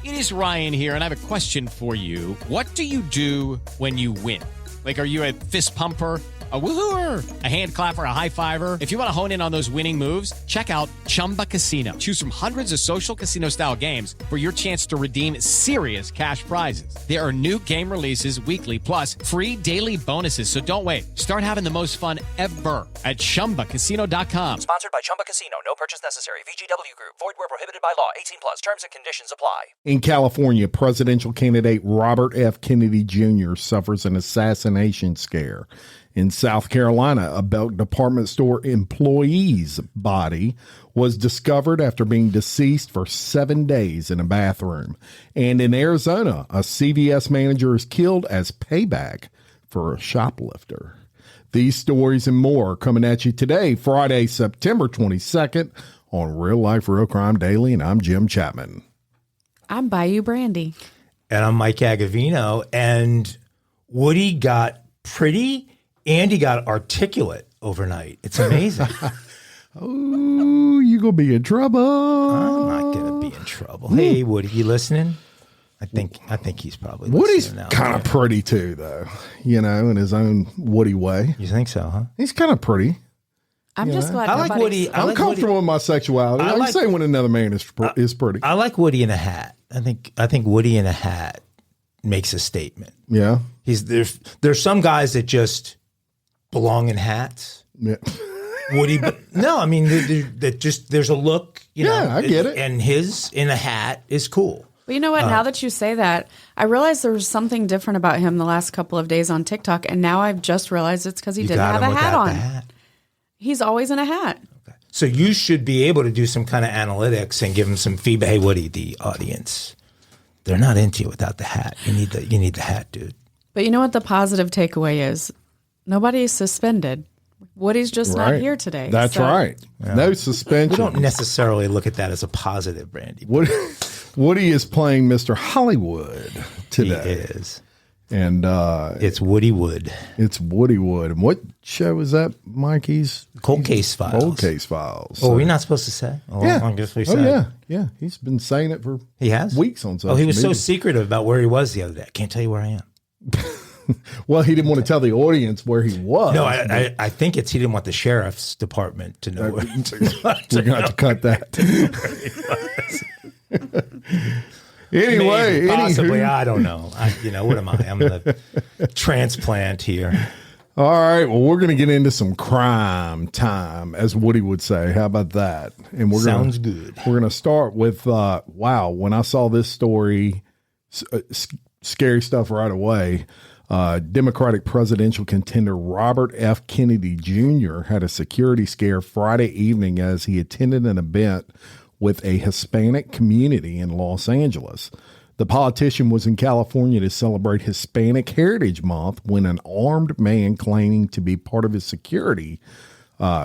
It is Ryan here, and I have a question for you. What do you do when you win? Like, are you a fist pumper, a woohooer, a hand clapper, a high fiver? If you want to hone in on those winning moves, check out Chumba Casino. Choose from hundreds of social casino-style games for your chance to redeem serious cash prizes. There are new game releases weekly, plus free daily bonuses. So don't wait. Start having the most fun ever at ChumbaCasino.com. Sponsored by Chumba Casino. No purchase necessary. VGW Group. Void where prohibited by law. 18 plus. Terms and conditions apply. In California, presidential candidate Robert F. Kennedy Jr. suffers an assassination scare. In South Carolina, a Belk department store employee's body was discovered after being deceased for 7 days in a bathroom. And in Arizona, a CVS manager is killed as payback for a shoplifter. These stories and more are coming at you today, Friday, September 22nd, on Real Life Real Crime Daily, and I'm Jim Chapman. I'm Bayou Brandi. And I'm Mike Agovino. And Woody got pretty and he got articulate overnight. It's amazing. Oh, you gonna be in trouble. I'm not gonna be in trouble. Hey, Woody, you listening? I think he's probably Woody's listening now. kind of pretty too, though, you know, in his own Woody way. You think so, huh? He's kind of pretty. I'm just glad I like nobody's- Woody. I'm comfortable with my sexuality. I can say when another man is pretty. I like Woody in a hat. I think Woody in a hat makes a statement. Yeah. There's some guys that just belong in hats. Yeah. Woody, but no, I mean there's a look. You know, I get it. And his in a hat is cool. Well, you know what? Now that you say that, I realized there was something different about him the last couple of days on TikTok, and now I've just realized it's because he didn't have a hat on. He's always in a hat. Okay. So you should be able to do some kind of analytics and give him some feedback. Hey, Woody, the audience, they're not into you without the hat. You need the hat, dude. But you know what the positive takeaway is? Nobody's suspended. Woody's just not here today. That's right. Yeah. No suspension. We don't necessarily look at that as a positive, Brandi. Woody is playing Mr. Hollywood today. He is. And it's Woody Wood. It's Woody Wood. And what show is that, Mike? Cold Case Files. Cold Case Files. Oh, we're not supposed to say? Oh, yeah. I guess we said. Oh, yeah. He's been saying it for weeks on social media. Oh, he was so secretive about where he was the other day. I can't tell you where I am. Well, he didn't want to tell the audience where he was. No, I think it's he didn't want the sheriff's department to know where he was. We're going to have to cut that. Anyway, possibly, I don't know. What am I? I'm the transplant here. All right, well, we're going to get into some crime time, as Woody would say. How about that? And Sounds good. We're going to start with, wow, when I saw this story, scary stuff right away. Democratic presidential contender Robert F. Kennedy Jr. had a security scare Friday evening as he attended an event with a Hispanic community in Los Angeles. The politician was in California to celebrate Hispanic Heritage Month when an armed man claiming to be part of his security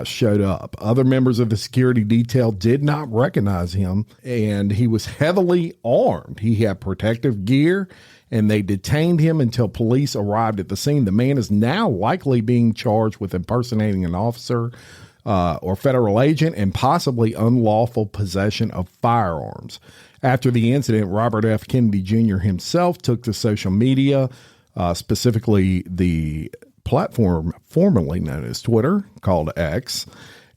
showed up. Other members of the security detail did not recognize him, and he was heavily armed. He had protective gear, and they detained him until police arrived at the scene. The man is now likely being charged with impersonating an officer or federal agent and possibly unlawful possession of firearms. After the incident, Robert F. Kennedy Jr. himself took to social media, specifically the platform formerly known as Twitter, called X,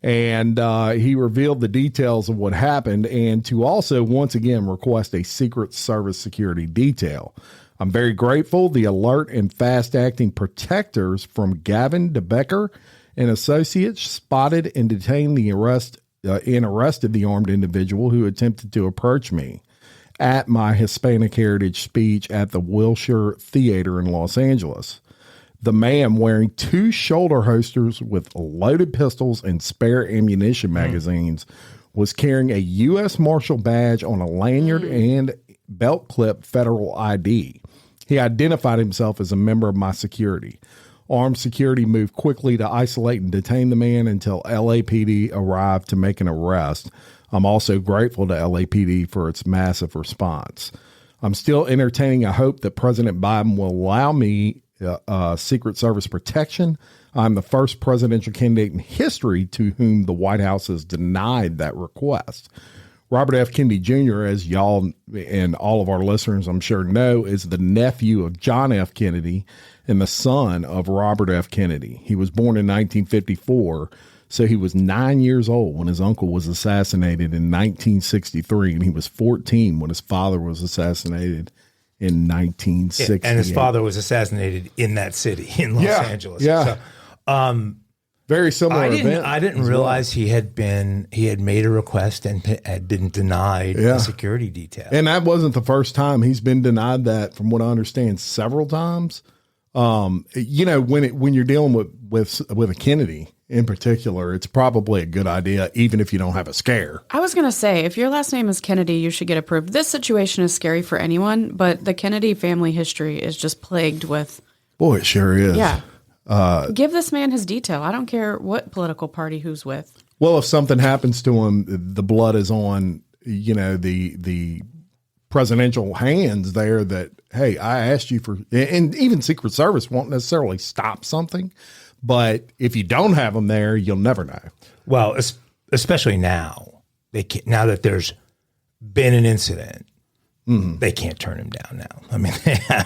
and he revealed the details of what happened and to also once again request a Secret Service security detail. I'm very grateful the alert and fast-acting protectors from Gavin DeBecker and associates spotted and detained the arrested the armed individual who attempted to approach me at my Hispanic Heritage speech at the Wilshire Theater in Los Angeles. The man, wearing two shoulder holsters with loaded pistols and spare ammunition magazines, was carrying a U.S. Marshal badge on a lanyard and belt clip federal ID. He identified himself as a member of my security. Armed security moved quickly to isolate and detain the man until LAPD arrived to make an arrest. I'm also grateful to LAPD for its massive response. I'm still entertaining a hope that President Biden will allow me Secret Service protection. I'm the first presidential candidate in history to whom the White House has denied that request. Robert F. Kennedy Jr., as y'all and all of our listeners, I'm sure know, is the nephew of John F. Kennedy and the son of Robert F. Kennedy. He was born in 1954, so he was 9 years old when his uncle was assassinated in 1963, and he was 14 when his father was assassinated in 1968. And his father was assainated in that city, in Los Angeles. Yeah. So, very similar event. I didn't realize he had made a request and had been denied a security detail. And that wasn't the first time. He's been denied that, from what I understand, several times. When you're dealing with a Kennedy in particular, it's probably a good idea, even if you don't have a scare. I was going to say, if your last name is Kennedy, you should get approved. This situation is scary for anyone, but the Kennedy family history is just plagued with. Boy, it sure is. Yeah. Give this man his detail. I don't care what political party who's with. Well, if something happens to him, the blood is on, the presidential hands there that, hey, I asked you for, and even Secret Service won't necessarily stop something, but if you don't have them there, you'll never know. Well, especially now, now that there's been an incident, they can't turn him down now. I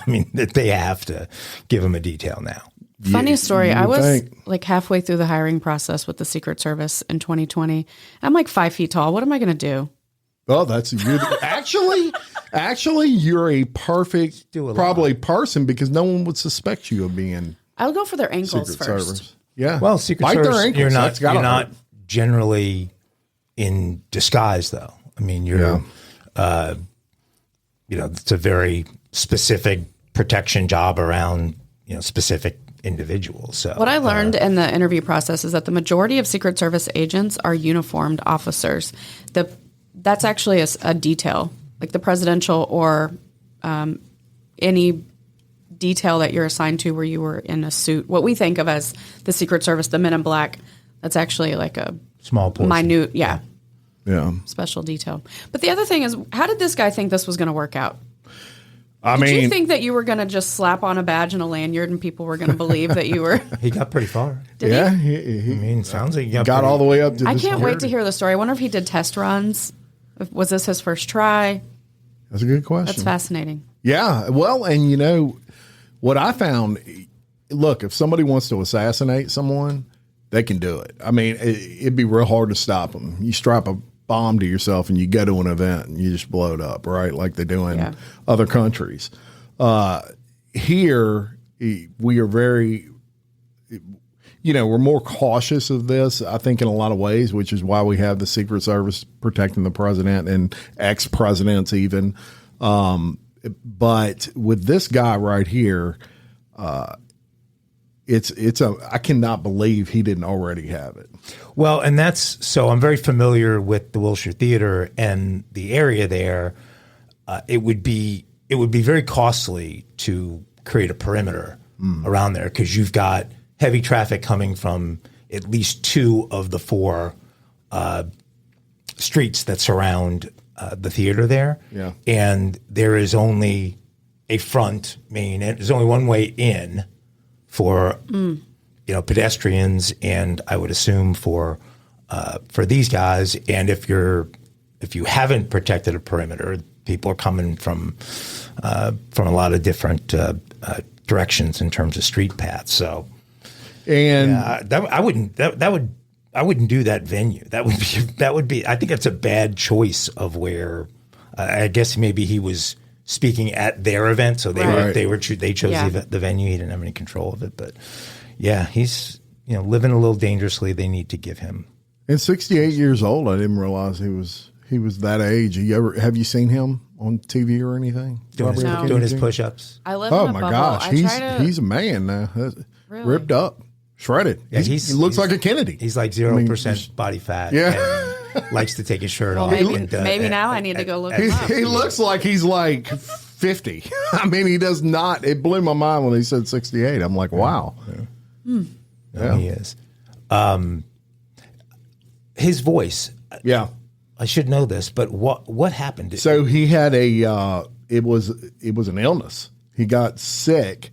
mean, they have to give him a detail now. Funny story. I was like halfway through the hiring process with the Secret Service in 2020. I'm like 5 feet tall. What am I going to do? Well, actually, you're a perfect probably person, because no one would suspect you of being. I'll go for their ankles Secret first. Service. Yeah. Well, Secret Bite Service, their ankles. you're not generally in disguise, though. I mean, it's a very specific protection job around, specific individuals. So what I learned in the interview process is that the majority of Secret Service agents are uniformed officers. That's actually a detail, like the presidential or any detail that you're assigned to where you were in a suit. What we think of as the Secret Service, the men in black, that's actually like a small portion. Minute, yeah, special detail. But the other thing is, how did this guy think this was going to work out? Did you think that you were going to just slap on a badge and a lanyard and people were going to believe that you were? He got pretty far. Did he? I mean, sounds like he got all the way up to I can't wait to hear the story. I wonder if he did test runs. Was this his first try? That's a good question. That's fascinating. Yeah. Well, and what I found, look, if somebody wants to assassinate someone, they can do it. I mean, it'd be real hard to stop them. You strap a bomb to yourself and you go to an event and you just blow it up, right? Like they do in other countries. Here, we are very, we're more cautious of this, I think, in a lot of ways, which is why we have the Secret Service protecting the president and ex-presidents even. But with this guy right here, I cannot believe he didn't already have it. Well, and so I'm very familiar with the Wilshire Theater and the area there. It would be very costly to create a perimeter around there, because you've got heavy traffic coming from at least 2 of the 4 streets that surround the theater there. Yeah. And there is only a front main, and there's only one way in for pedestrians, and I would assume for these guys. And if you haven't protected a perimeter, people are coming from a lot of different directions in terms of street paths. So, and I wouldn't do that venue. That would be. I think that's a bad choice of where. I guess maybe he was speaking at their event, so they chose the venue. He didn't have any control of it, but he's living a little dangerously. They need to give him. And 68 years old. I didn't realize he was that age. Have you seen him on TV or anything? Doing his push-ups. I live in a bubble. My gosh, he's a man now. Really? Ripped up, shredded. Yeah, he looks like a Kennedy. He's like 0% body fat. Yeah. And likes to take his shirt off. Maybe now I need to go look him up. He looks like he's like 50. I mean, he does not. It blew my mind when he said 68. I'm like, wow. No, he is. His voice. Yeah. I should know this, but what happened? So he had it was an illness. He got sick,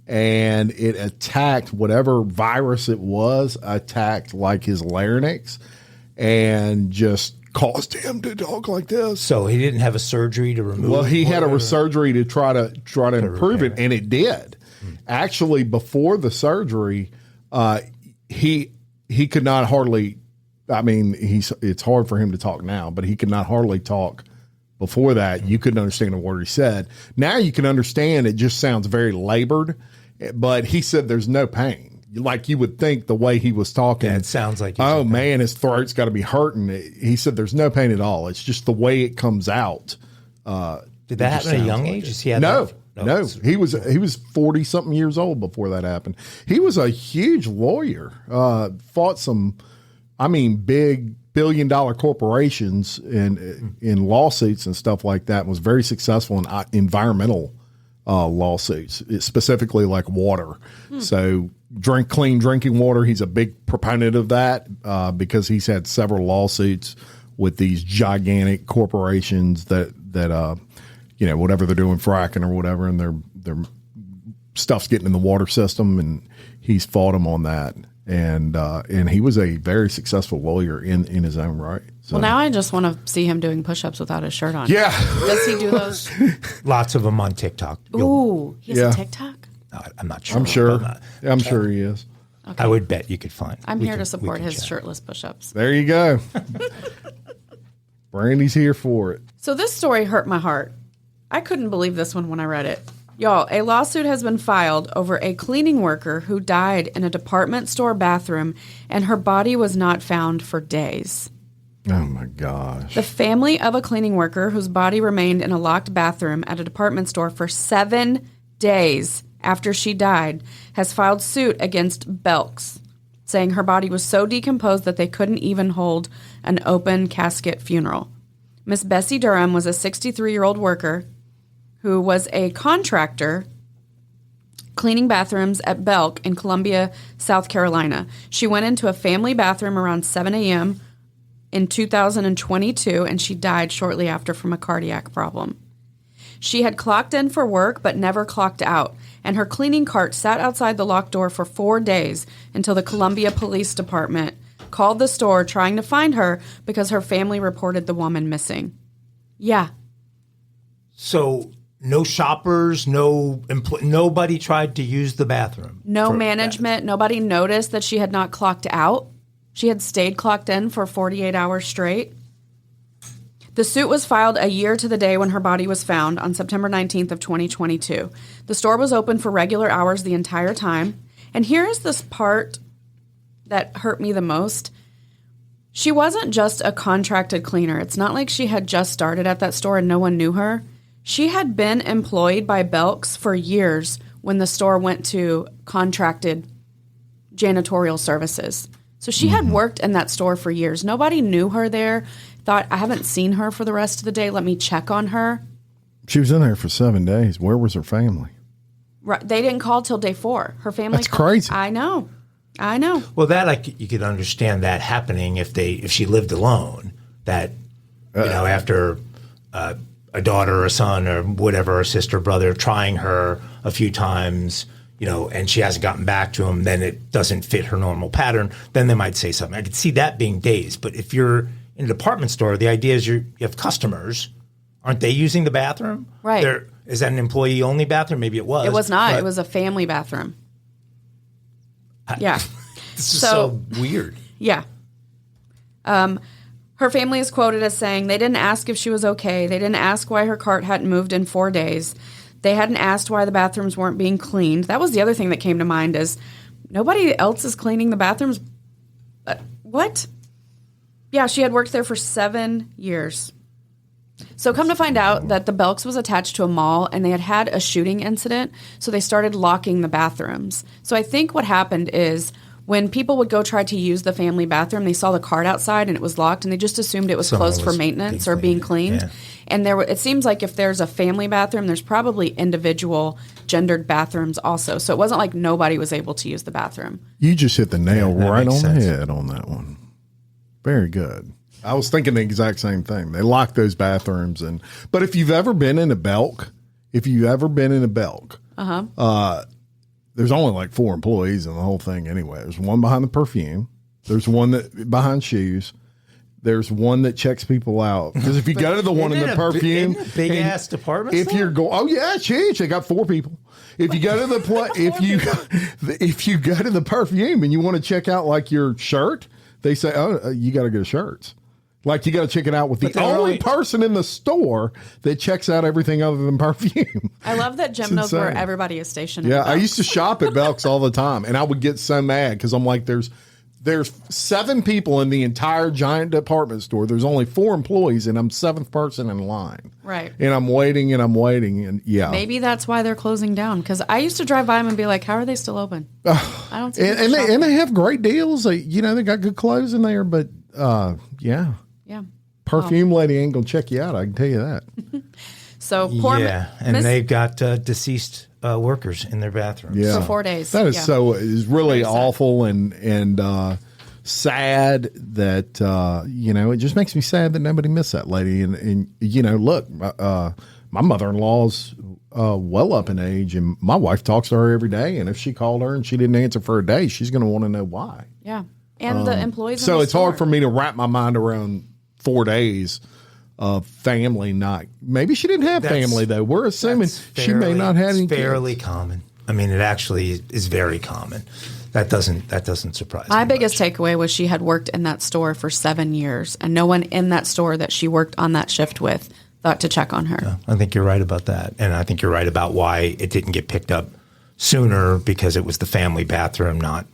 and it attacked whatever virus it was, attacked like his larynx, and just caused him to talk like this. So he didn't have a surgery to remove. Well, he had a surgery to try to improve it, and it did. Actually, before the surgery, he could not hardly. I mean, it's hard for him to talk now, but he could not hardly talk. Before that, you couldn't understand a word he said. Now you can understand. It just sounds very labored. But he said there's no pain. Like you would think the way he was talking. Yeah, it sounds like. Oh man, his throat's got to be hurting. He said there's no pain at all. It's just the way it comes out. Did that happen at a young age? Is he had No. He was 40 something years old before that happened. He was a huge lawyer. Fought some, big billion-dollar corporations in lawsuits and stuff like that. Was very successful in environmental lawsuits, specifically like water. So clean drinking water. He's a big proponent of that because he's had several lawsuits with these gigantic corporations that whatever they're doing, fracking or whatever, and their stuff's getting in the water system, and he's fought them on that. And he was a very successsul lawyer in his own right. So. Well, now I just want to see him doing push-ups without his shirt on. Yeah. Does he do those? Lots of them on TikTok. Ooh, he has a TikTok? No, I'm not sure. I'm sure. I'm sure he is. Okay. I would bet you could find. I'm here to support his shirtless push-ups. There you go. Brandy's here for it. So this story hurt my heart. I couldn't believe this one when I read it. Y'all, a lawsuit has been filed over a cleaning worker who died in a department store bathroom, and her body was not found for days. Oh, my gosh. The family of a cleaning worker whose body remained in a locked bathroom at a department store for 7 days after she died has filed suit against Belks, saying her body was so decomposed that they couldn't even hold an open casket funeral. Miss Bessie Durham was a 63-year-old worker who was a contractor cleaning bathrooms at Belk in Columbia, South Carolina. She went into a family bathroom around 7 a.m. in 2022, and she died shortly after from a cardiac problem. She had clocked in for work but never clocked out, and her cleaning cart sat outside the locked door for 4 days until the Columbia Police Department called the store trying to find her because her family reported the woman missing. Yeah. So no shoppers, nobody tried to use the bathroom. No management. Nobody noticed that she had not clocked out. She had stayed clocked in for 48 hours straight. The suit was filed a year to the day when her body was found on September 19th of 2022. The store was open for regular hours the entire time. And here is this part that hurt me the most. She wasn't just a contracted cleaner. It's not like she had just started at that store and no one knew her. She had been employed by Belks for years when the store went to contracted janitorial services. So she had worked in that store for years. Nobody knew her there. Thought, I haven't seen her for the rest of the day. Let me check on her. She was in there for 7 days. Where was her family? Right, they didn't call till day 4. Her family. That's crazy. I know. Well, that you could understand that happening if she lived alone. That after a daughter or a son or whatever, a sister, brother, trying her a few times, and she hasn't gotten back to him, then it doesn't fit her normal pattern. Then they might say something. I could see that being days. But if you're in a department store, the idea is you have customers. Aren't they using the bathroom? Right. Is that an employee-only bathroom? Maybe it was. It was not. It was a family bathroom. Yeah. This is so weird. Yeah. Her family is quoted as saying, they didn't ask if she was okay. They didn't ask why her cart hadn't moved in 4 days. They hadn't asked why the bathrooms weren't being cleaned. That was the other thing that came to mind is nobody else is cleaning the bathrooms. What? Yeah, she had worked there for 7 years. So come to find out that the Belks was attached to a mall and they had a shooting incident, so they started locking the bathrooms. So I think what happened is when people would go try to use the family bathroom, they saw the cart outside and it was locked and they just assumed it was closed for maintenance or being cleaned. Yeah. And it seems like if there's a family bathroom, there's probably individual gendered bathrooms also. So it wasn't like nobody was able to use the bathroom. You just hit the nail right on the head on that one. Very good. I was thinking the exact same thing. They lock those bathrooms, but if you've ever been in a Belk, there's only like 4 employees in the whole thing anyway. There's one behind the perfume. There's one behind shoes. There's one that checks people out. Because if you go to the one in the perfume, big ass department. if you're going, oh yeah, it's huge. They got 4 people. If you go to the if you go to the perfume and you want to check out like your shirt, they say, oh, you got to go to shirts. Like you got to check it out with the only person in the store that checks out everything other than perfume. I love that Jim knows where everybody is stationed. Yeah, I used to shop at Belk's all the time, and I would get so mad because I'm like, there's 7 people in the entire giant department store. There's only 4 employees, and I'm 7th person in line. Right. And I'm waiting, and yeah. Maybe that's why they're closing down. Because I used to drive by them and be like, "How are they still open?" I don't see. And they have great deals. They got good clothes in there, but yeah. Yeah. Perfume lady ain't gonna check you out. I can tell you that. So poor and they've got deceased workers in their bathrooms. Yeah, for 4 days. That is really awful and sad that it just makes me sad that nobody missed that lady. And look, my mother-in-law's well up in age, and my wife talks to her every day. And if she called her and she didn't answer for a day, she's going to want to know why. Yeah, and the employees. So it's hard store. for me to wrap my mind around 4 days of family not. Maybe she didn't have family though. We're assuming she may not have any. Fairly common. I mean, it actually is very common. That doesn't surprise me. My biggest takeaway was she had worked in that store for 7 years, and no one in that store that she worked on that shift with thought to check on her. I think you're right about that, and I think you're right about why it didn't get picked up sooner, because it was the family bathroom, not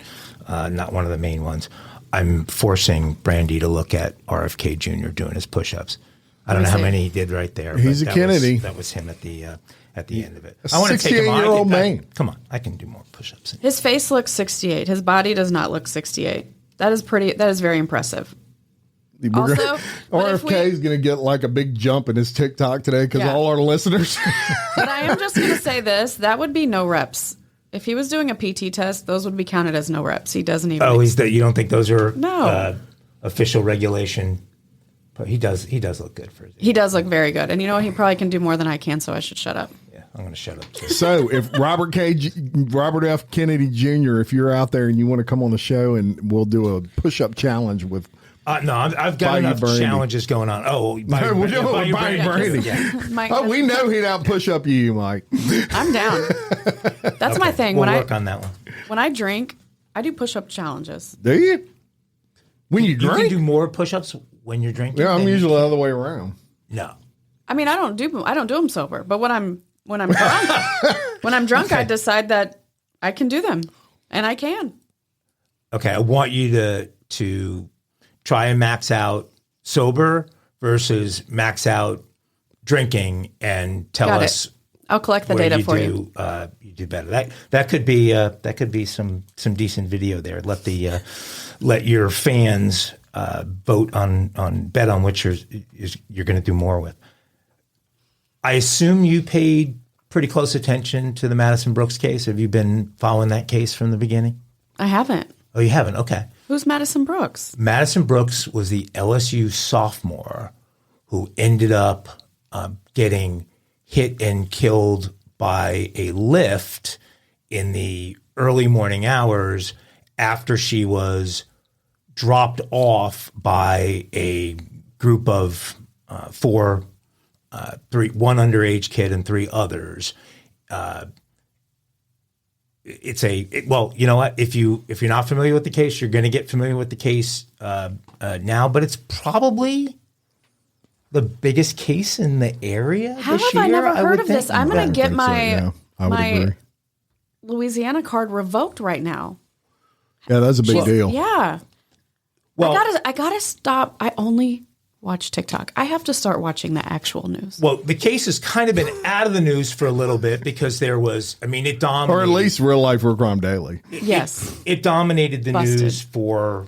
one of the main ones. I'm forcing Brandi to look at RFK Jr. doing his push-ups. I don't know how many he did right there. He's a Kennedy. That was him at the end of it. I want to take him on. 68-year-old man. Come on, I can do more push-ups. His face looks 68. His body does not look 68. That is very impressive. Also, RFK is going to get like a big jump in his TikTok today because all our listeners. But I am just going to say this: that would be no reps. If he was doing a PT test, those would be counted as no reps. He doesn't even. Oh, you don't think those are official regulation? But he does look good for his age. He does look very good, and you know what? He probably can do more than I can, so I should shut up. Yeah, I'm going to shut up too. So if Robert F. Kennedy Jr., if you're out there and you want to come on the show, and we'll do a push-up challenge with. No, I've got enough challenges going on. Oh, Bayou Brandi. Yeah. We know he'd out push up you, Mike. I'm down. That's my thing. We'll work on that one. When I drink, I do push-up challenges. Do you? When you drink? You can do more push-ups when you're drinking? Yeah, I'm usually the other way around. No. I mean, I don't do them sober, but when I'm drunk, I decide that I can do them, and I can. Okay, I want you to try and max out sober versus max out drinking, and tell us. I'll collect the data for you. You do better. That could be some decent video there. Let your fans vote on bet on which you're going to do more with. I assume you paid pretty close attention to the Madison Brooks case. Have you been following that case from the beginning? I haven't. Oh, you haven't? Okay. Who's Madison Brooks? Madison Brooks was the LSU sophomore who ended up getting hit and killed by a lift in the early morning hours after she was dropped off by a group of 4, one underage kid and 3 others. You know what? If you're not familiar with the case, you're going to get familiar with the case now. But it's probably the biggest case in the area. How have I never heard of this? I'm going to get my Louisiana card revoked right now. Yeah, that's a big deal. Yeah. Well, I gotta stop. I only watch TikTok. I have to start watching the actual news. Well, the case has kind of been out of the news for a little bit because it dominated. Or at least Real Life Real Crime Daily. Yes. It dominated the news for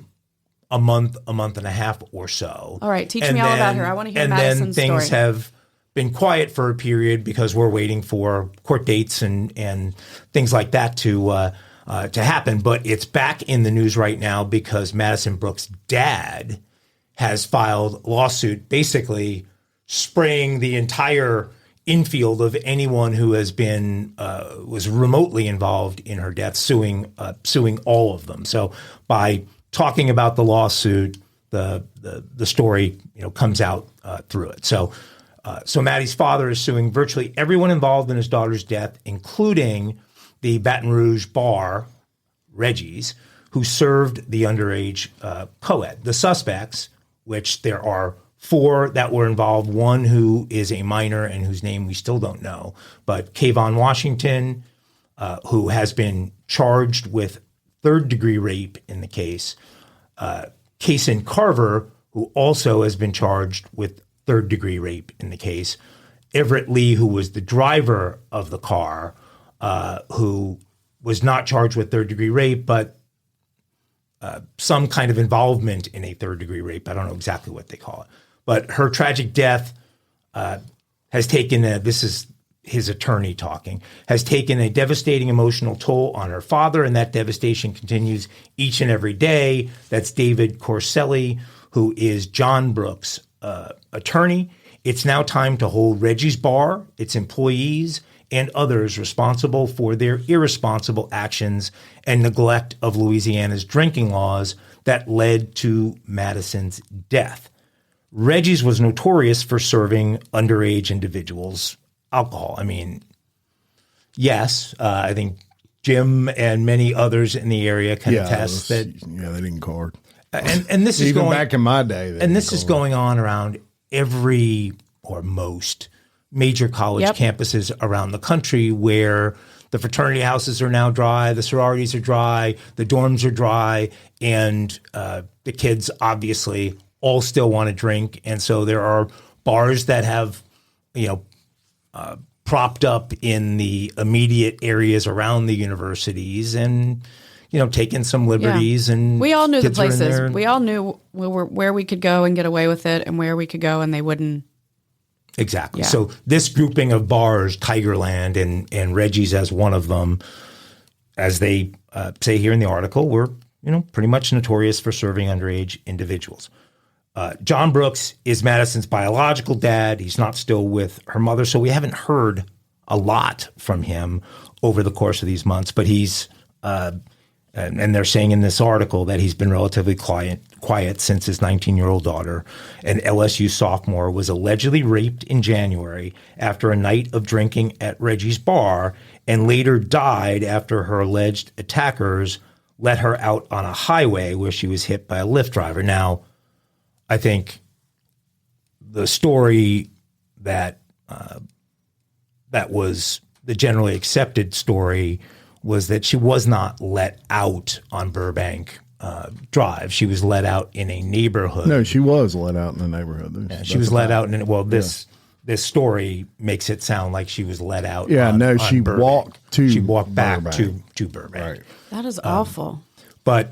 a month and a half or so. All right, teach me all about her. I want to hear Madison's story. And then things have been quiet for a period because we're waiting for court dates and things like that to happen. But it's back in the news right now because Madison Brooks' dad has filed a lawsuit basically spraying the entire infield of anyone who has been was remotely involved in her death, suing all of them. So by talking about the lawsuit, the story comes out through it. So Maddie's father is suing virtually everyone involved in his daughter's death, including the Baton Rouge bar, Reggie's, who served the underage co-ed. The suspects, which there are 4 that were involved, one who is a minor and whose name we still don't know, but Kayvon Washington, who has been charged with third-degree rape in the case, Kaysen Carver, who also has been charged with third-degree rape in the case, Everett Lee, who was the driver of the car, who was not charged with third-degree rape, but some kind of involvement in a third-degree rape. I don't know exactly what they call it. But her tragic death has taken this is his attorney talking, has taken a devastating emotional toll on her father, and that devastation continues each and every day. That's David Corselli, who is John Brooks' attorney. It's now time to hold Reggie's Bar, its employees, and others responsible for their irresponsible actions and neglect of Louisiana's drinking laws that led to Madison's death. Reggie's was notorious for serving underage individuals alcohol. I mean, yes, I think Jim and many others in the area can attest that. Yeah, they didn't card. And this is even going back in my day. And this is going on around every or most major college campuses around the country, where the fraternity houses are now dry, the sororities are dry, the dorms are dry, and the kids obviously all still want to drink. And so there are bars that have, propped up in the immediate areas around the universities and, taking some liberties. And we all knew the places. We all knew where we could go and get away with it and where we could go and they wouldn't. Exactly. Yeah. So this grouping of bars, Tigerland and Reggie's as one of them, as they say here in the article, were, pretty much notorious for serving underage individuals. John Brooks is Madison's biological dad. He's not still with her mother, so we haven't heard a lot from him over the course of these months. But he's, and they're saying in this article that he's been relatively quiet since his 19-year-old daughter, an LSU sophomore, was allegedly raped in January after a night of drinking at Reggie's Bar and later died after her alleged attackers let her out on a highway where she was hit by a Lyft driver. Now, I think the story that was the generally accepted story was that she was not let out on Burbank Drive. She was let out in a neighborhood. No, she was let out in the neighborhood. She was let out in this story makes it sound like she was let out. Yeah, on she Burbank. She walked back Burbank. to Burbank. Right. That is awful. But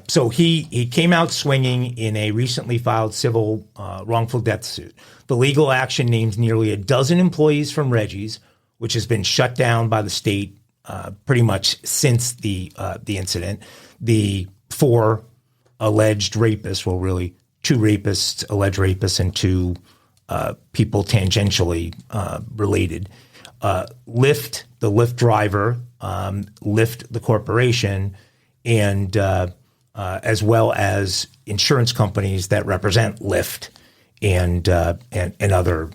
so he came out swinging in a recently filed civil wrongful death suit. The legal action names nearly a dozen employees from Reggie's, which has been shut down by the state pretty much since the incident. The 4 alleged rapists, well, really 2 rapists, alleged rapists, and 2 people tangentially related. Lyft, the Lyft driver, Lyft, the corporation, and as well as insurance companies that represent Lyft and other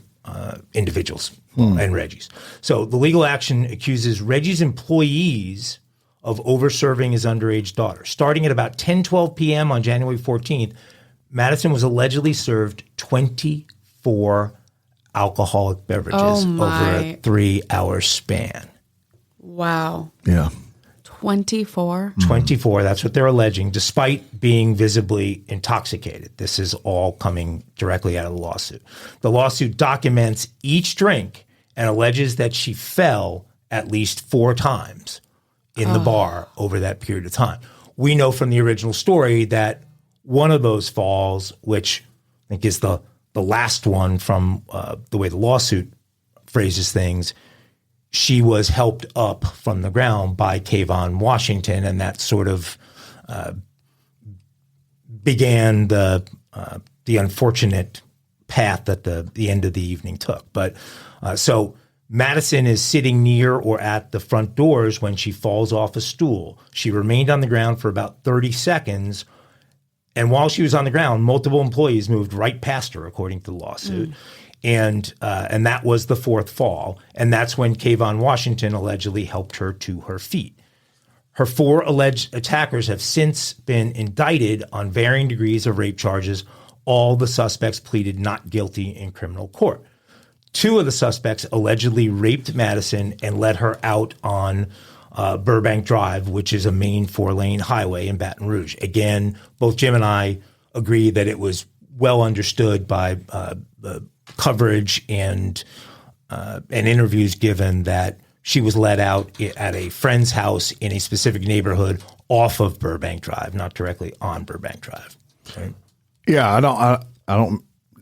individuals and Reggie's. So the legal action accuses Reggie's employees of over-serving his underage daughter. Starting at about 10:12 p.m. on January 14th, Madison was allegedly served 24 alcoholic beverages over a 3-hour span. Wow. Yeah. 24? 24, that's what they're alleging, despite being visibly intoxicated. This is all coming directly out of the lawsuit. The lawsuit documents each drink and alleges that she fell at least 4 times in the bar over that period of time. We know from the original story that one of those falls, which I think is the last one from the way the lawsuit phrases things, she was helped up from the ground by Kayvon Washington, and that sort of began the unfortunate path that the end of the evening took. But so Madison is sitting near or at the front doors when she falls off a stool. She remained on the ground for about 30 seconds And while she was on the ground, multiple employees moved right past her, according to the lawsuit. And that was the fourth fall. And that's when Kayvon Washington allegedly helped her to her feet. Her 4 alleged attackers have since been indicted on varying degrees of rape charges. All the suspects pleaded not guilty in criminal court. 2 of the suspects allegedly raped Madison and led her out on Burbank Drive, which is a main 4-lane highway in Baton Rouge. Again, both Jim and I agree that it was well understood by the coverage and interviews given that she was led out at a friend's house in a specific neighborhood off of Burbank Drive, not directly on Burbank Drive. Right? Yeah, I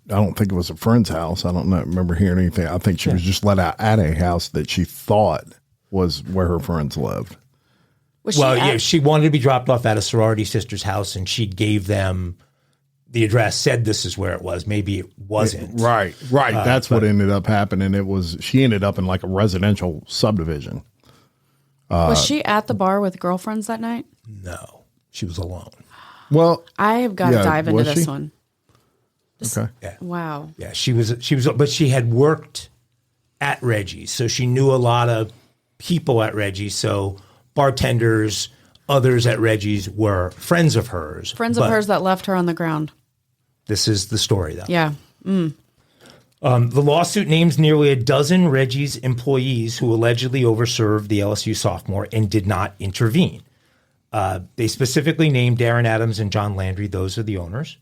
don't think it was a friend's house. I don't remember hearing anything. I think she was just let out at a house that she thought was where her friends lived. She wanted to be dropped off at a sorority sister's house, and she gave them the address, said this is where it was. Maybe it wasn't. Right. That's what ended up happening. She ended up in like a residential subdivision. Was she at the bar with girlfriends that night? No, she was alone. Well, I have got to dive into this one. Okay. Yeah. Wow. Yeah, she was, but she had worked at Reggie's, so she knew a lot of people at Reggie's. So bartenders, others at Reggie's were friends of hers. Friends of hers that left her on the ground. This is the story, though. Yeah. The lawsuit names nearly a dozen Reggie's employees who allegedly overserved the LSU sophomore and did not intervene. They specifically named Darren Adams and John Landry. Those are the owners.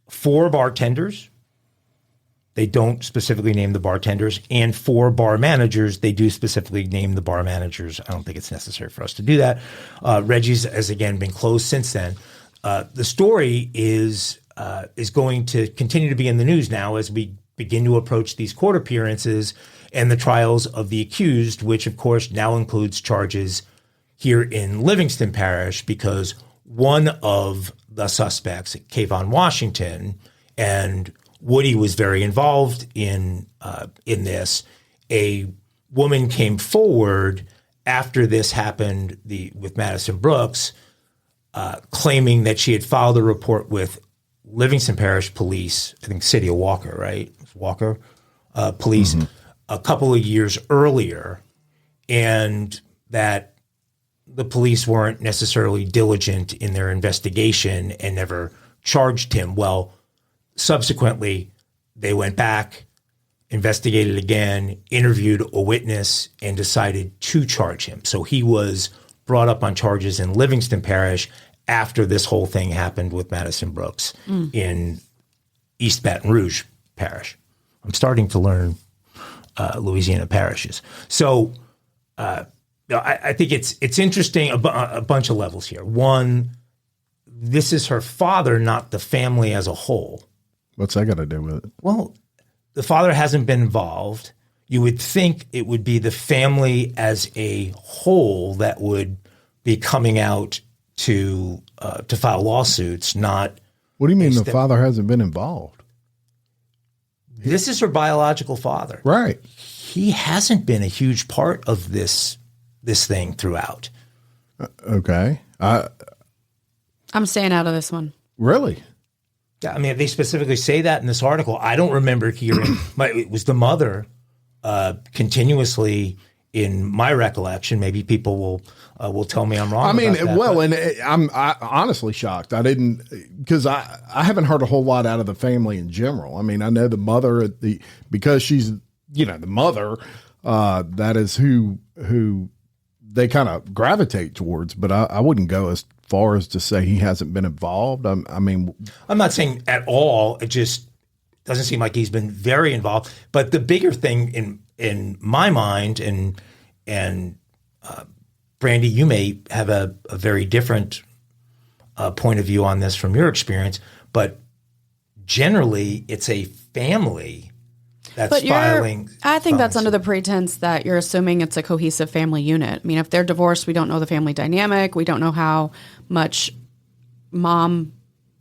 4 bartenders. They don't specifically name the bartenders. And 4 bar managers. They do specifically name the bar managers. I don't think it's necessary for us to do that. Reggie's has, again, been closed since then. The story is going to continue to be in the news now as we begin to approach these court appearances and the trials of the accused, which, of course, now includes charges here in Livingston Parish, because one of the suspects, Kayvon Washington, and Woody was very involved in this. A woman came forward after this happened with Madison Brooks, claiming that she had filed a report with Livingston Parish Police, I think City of Walker, right? Walker Police, a couple of years earlier, and that the police weren't necessarily diligent in their investigation and never charged him. Well, subsequently, they went back, investigated again, interviewed a witness, and decided to charge him. So he was brought up on charges in Livingston Parish after this whole thing happened with Madison Brooks in East Baton Rouge Parish. I'm starting to learn Louisiana parishes. So I think it's interesting, a bunch of levels here. One, this is her father, not the family as a whole. What's that got to do with it? Well, the father hasn't been involved. You would think it would be the family as a whole that would be coming out to file lawsuits, not... What do you mean the father hasn't been involved? This is her biological father. Right. He hasn't been a huge part of this thing throughout. Okay. I'm staying out of this one. Really? I mean, they specifically say that in this article. I don't remember hearing. It was the mother continuously in my recollection. Maybe people will tell me I'm wrong. I mean, about that, I'm honestly shocked. I didn't, because I haven't heard a whole lot out of the family in general. I mean, I know the mother because she's the mother. That is who they kind of gravitate towards. But I wouldn't go as far as to say he hasn't been involved. I mean, I'm not saying at all. It just doesn't seem like he's been very involved. But the bigger thing in my mind, and Brandi, you may have a very different point of view on this from your experience, but generally it's a family that's filing. I think that's under the pretense that you're assuming it's a cohesive family unit. I mean, if they're divorced, we don't know the family dynamic. We don't know how much mom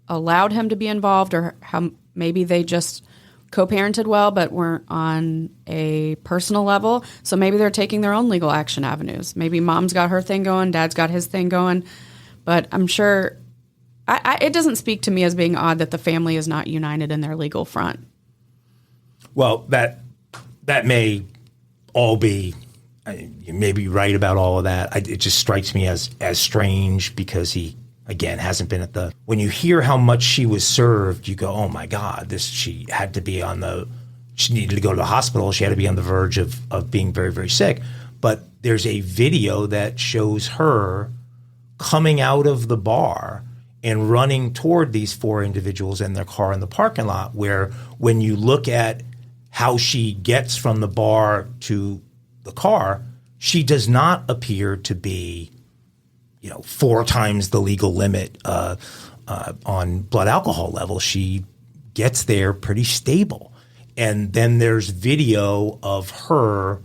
allowed him to be involved, or how maybe they just co-parented well but weren't on a personal level. So maybe they're taking their own legal action avenues. Maybe mom's got her thing going, dad's got his thing going. But I'm sure It doesn't speak to me as being odd that the family is not united in their legal front. Well, that may all be, you may be right about all of that. It just strikes me as strange because he, again, hasn't been at the, when you hear how much she was served, you go, oh my God, she had to be she needed to go to the hospital. She had to be on the verge of being very, very sick. But there's a video that shows her coming out of the bar and running toward these 4 individuals in their car in the parking lot, where when you look at how she gets from the bar to the car, she does not appear to be, 4 times the legal limit on blood alcohol level. She gets there pretty stable. And then there's video of her,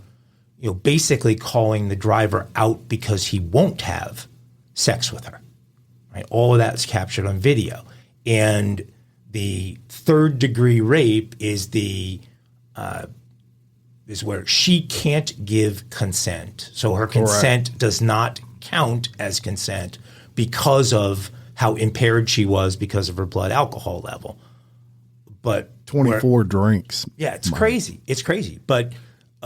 basically calling the driver out because he won't have sex with her. Right? All of that's captured on video. And the 3rd-degree rape is is where she can't give consent. So her consent does not count as consent because of how impaired she was because of her blood alcohol level. But 24 drinks. Yeah, it's crazy. It's crazy. But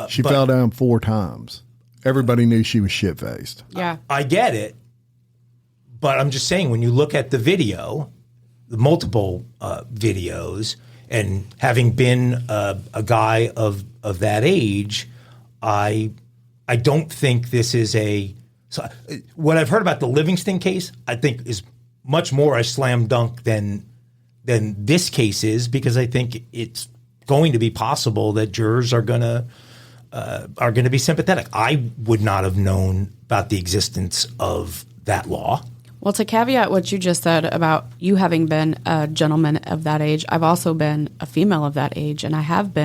she fell down 4 times. Everybody knew she was shit-faced. Yeah. I get it. But I'm just saying, when you look at the video, the multiple videos, and having been a guy of that age, I don't think this is so what I've heard about the Livingston case, I think is much more a slam dunk than this case is, because I think it's going to be possible that jurors are going to be sympathetic. I would not have known about the existence of that law. Well, to caveat what you just said about you having been a gentleman of that age, I've also been a female of that age, and I have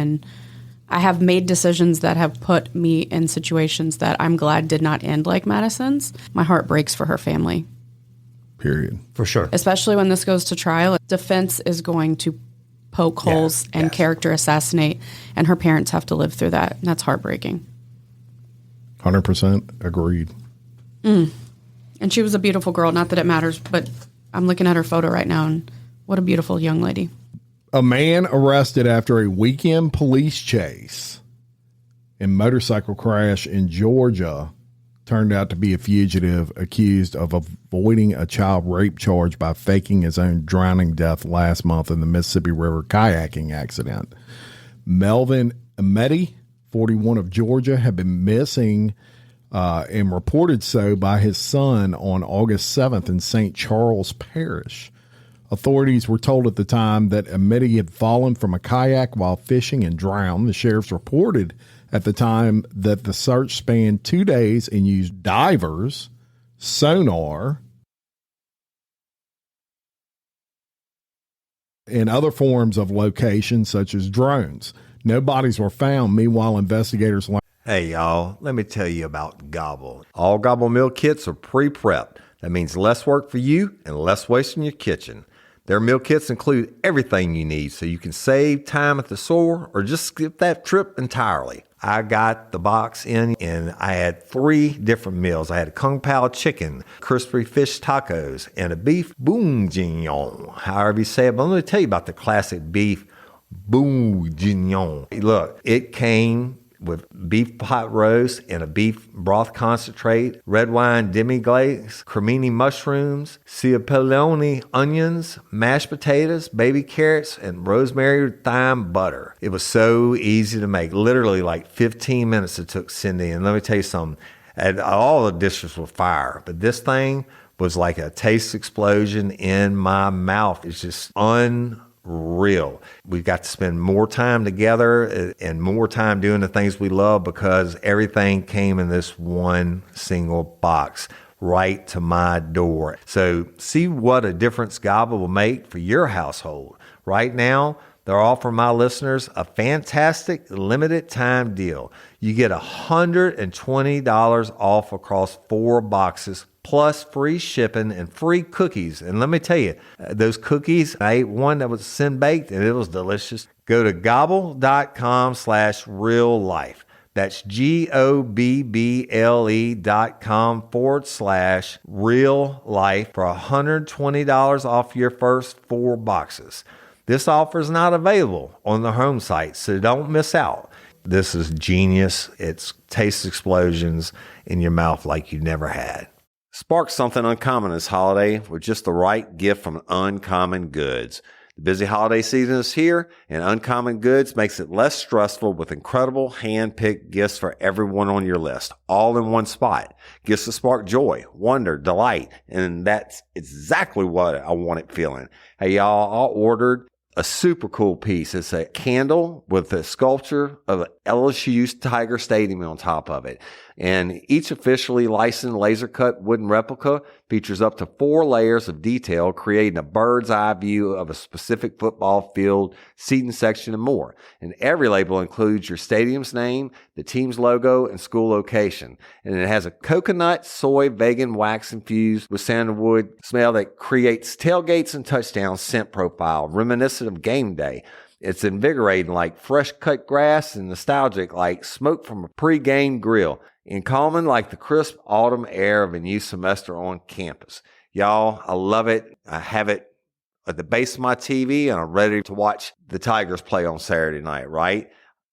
made decisions that have put me in situations that I'm glad did not end like Madison's. My heart breaks for her family. Period. For sure. Especially when this goes to trial. Defense is going to poke holes and character assassinate, and her parents have to live through that, and that's heartbreaking. 100% agreed. And she was a beautiful girl. Not that it matters, but I'm looking at her photo right now, and what a beautiful young lady. A man arrested after a weekend police chase and motorcycle crash in Georgia turned out to be a fugitive accused of avoiding a child rape charge by faking his own drowning death last month in the Mississippi River kayaking accident. Melvin Ameti, 41 of Georgia, had been missing and reported so by his son on August 7th in St. Charles Parish. Authorities were told at the time that Ameti had fallen from a kayak while fishing and drowned. The sheriffs reported at the time that the search spanned 2 days and used divers, sonar, and other forms of location such as drones. No bodies were found. Meanwhile, investigators learned. Hey, y'all, let me tell you about Gobble. All Gobble meal kits are pre-prepped. That means less work for you and less waste in your kitchen. Their meal kits include everything you need so you can save time at the store or just skip that trip entirely. I got the box in and I had 3 different meals. I had a Kung Pao chicken, crispy fish tacos, and a beef bourguignon, however you say it. But let me tell you about the classic beef bourguignon. Look, it came with beef pot roast and a beef broth concentrate, red wine demi-glaze, cremini mushrooms, cipollone onions, mashed potatoes, baby carrots, and rosemary thyme butter. It was so easy to make. Literally like 15 minutes it took Cindy. And let me tell you something, all the dishes were fire, but this thing was like a taste explosion in my mouth. It's just unreal. We've got to spend more time together and more time doing the things we love because everything came in this one single box right to my door. So see what a difference Gobble will make for your household. Right now, they're offering my listeners a fantastic limited time deal. You get $120 off across 4 boxes plus free shipping and free cookies. And let me tell you, those cookies, I ate one that was sin baked and it was delicious. Go to gobble.com/real life. That's GOBBLE.com/real life for $120 off your first 4 boxes. This offer is not available on the home site, so don't miss out. This is genius. It's taste explosions in your mouth like you never had. Spark something uncommon this holiday with just the right gift from Uncommon Goods. The busy holiday season is here, and Uncommon Goods makes it less stressful with incredible hand-picked gifts for everyone on your list, all in one spot. Gifts that spark joy, wonder, delight, and that's exactly what I wanted feeling. Hey, y'all, I ordered a super cool piece. It's a candle with a sculpture of LSU's Tiger Stadium on top of it. And each officially licensed laser cut wooden replica features up to 4 layers of detail, creating a bird's eye view of a specific football field, seating section, and more. And every label includes your stadium's name, the team's logo, and school location. And it has a coconut, soy, vegan wax infused with sandalwood smell that creates tailgates and touchdowns scent profile, reminiscent of game day. It's invigorating like fresh cut grass and nostalgic like smoke from a pre-game grill, and calming like the crisp autumn air of a new semester on campus. Y'all, I love it. I have it at the base of my TV, and I'm ready to watch the Tigers play on Saturday night, right?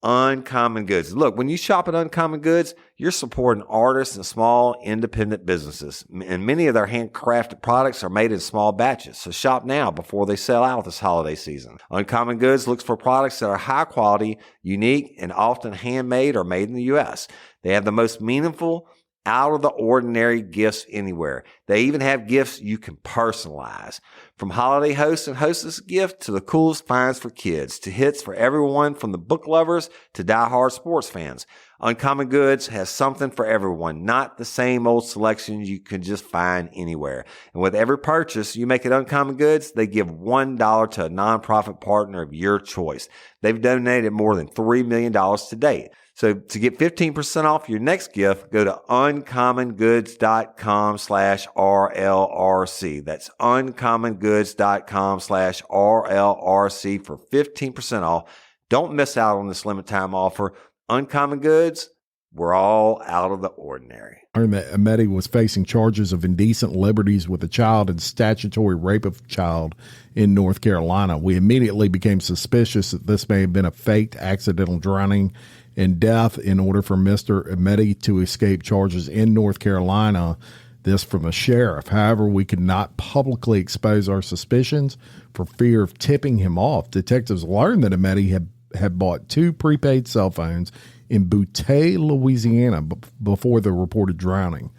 Uncommon Goods. Look, when you shop at Uncommon Goods, you're supporting artists and small independent businesses. And many of their handcrafted products are made in small batches. So shop now before they sell out this holiday season. Uncommon Goods looks for products that are high quality, unique, and often handmade or made in the U.S. They have the most meaningful, out of the ordinary gifts anywhere. They even have gifts you can personalize. From holiday host and hostess gift to the coolest finds for kids to hits for everyone from the book lovers to diehard sports fans. Uncommon Goods has something for everyone, not the same old selections you can just find anywhere. And with every purchase you make at Uncommon Goods, they give $1 to a nonprofit partner of your choice. They've donated more than $3 million to date. So to get 15% off your next gift, go to uncommongoods.com/RLRC. That's uncommongoods.com/RLRC for 15% off. Don't miss out on this limited time offer. Uncommon Goods, we're all out of the ordinary. I learned that Ahmedi was facing charges of indecent liberties with a child and statutory rape of a child in North Carolina. We immediately became suspicious that this may have been a faked accidental drowning and death in order for Mr. Ahmedi to escape charges in North Carolina, this from a sheriff. However, we could not publicly expose our suspicions for fear of tipping him off. Detectives learned that Ahmedi had bought 2 prepaid cell phones in Butte, Louisiana before the reported drowning.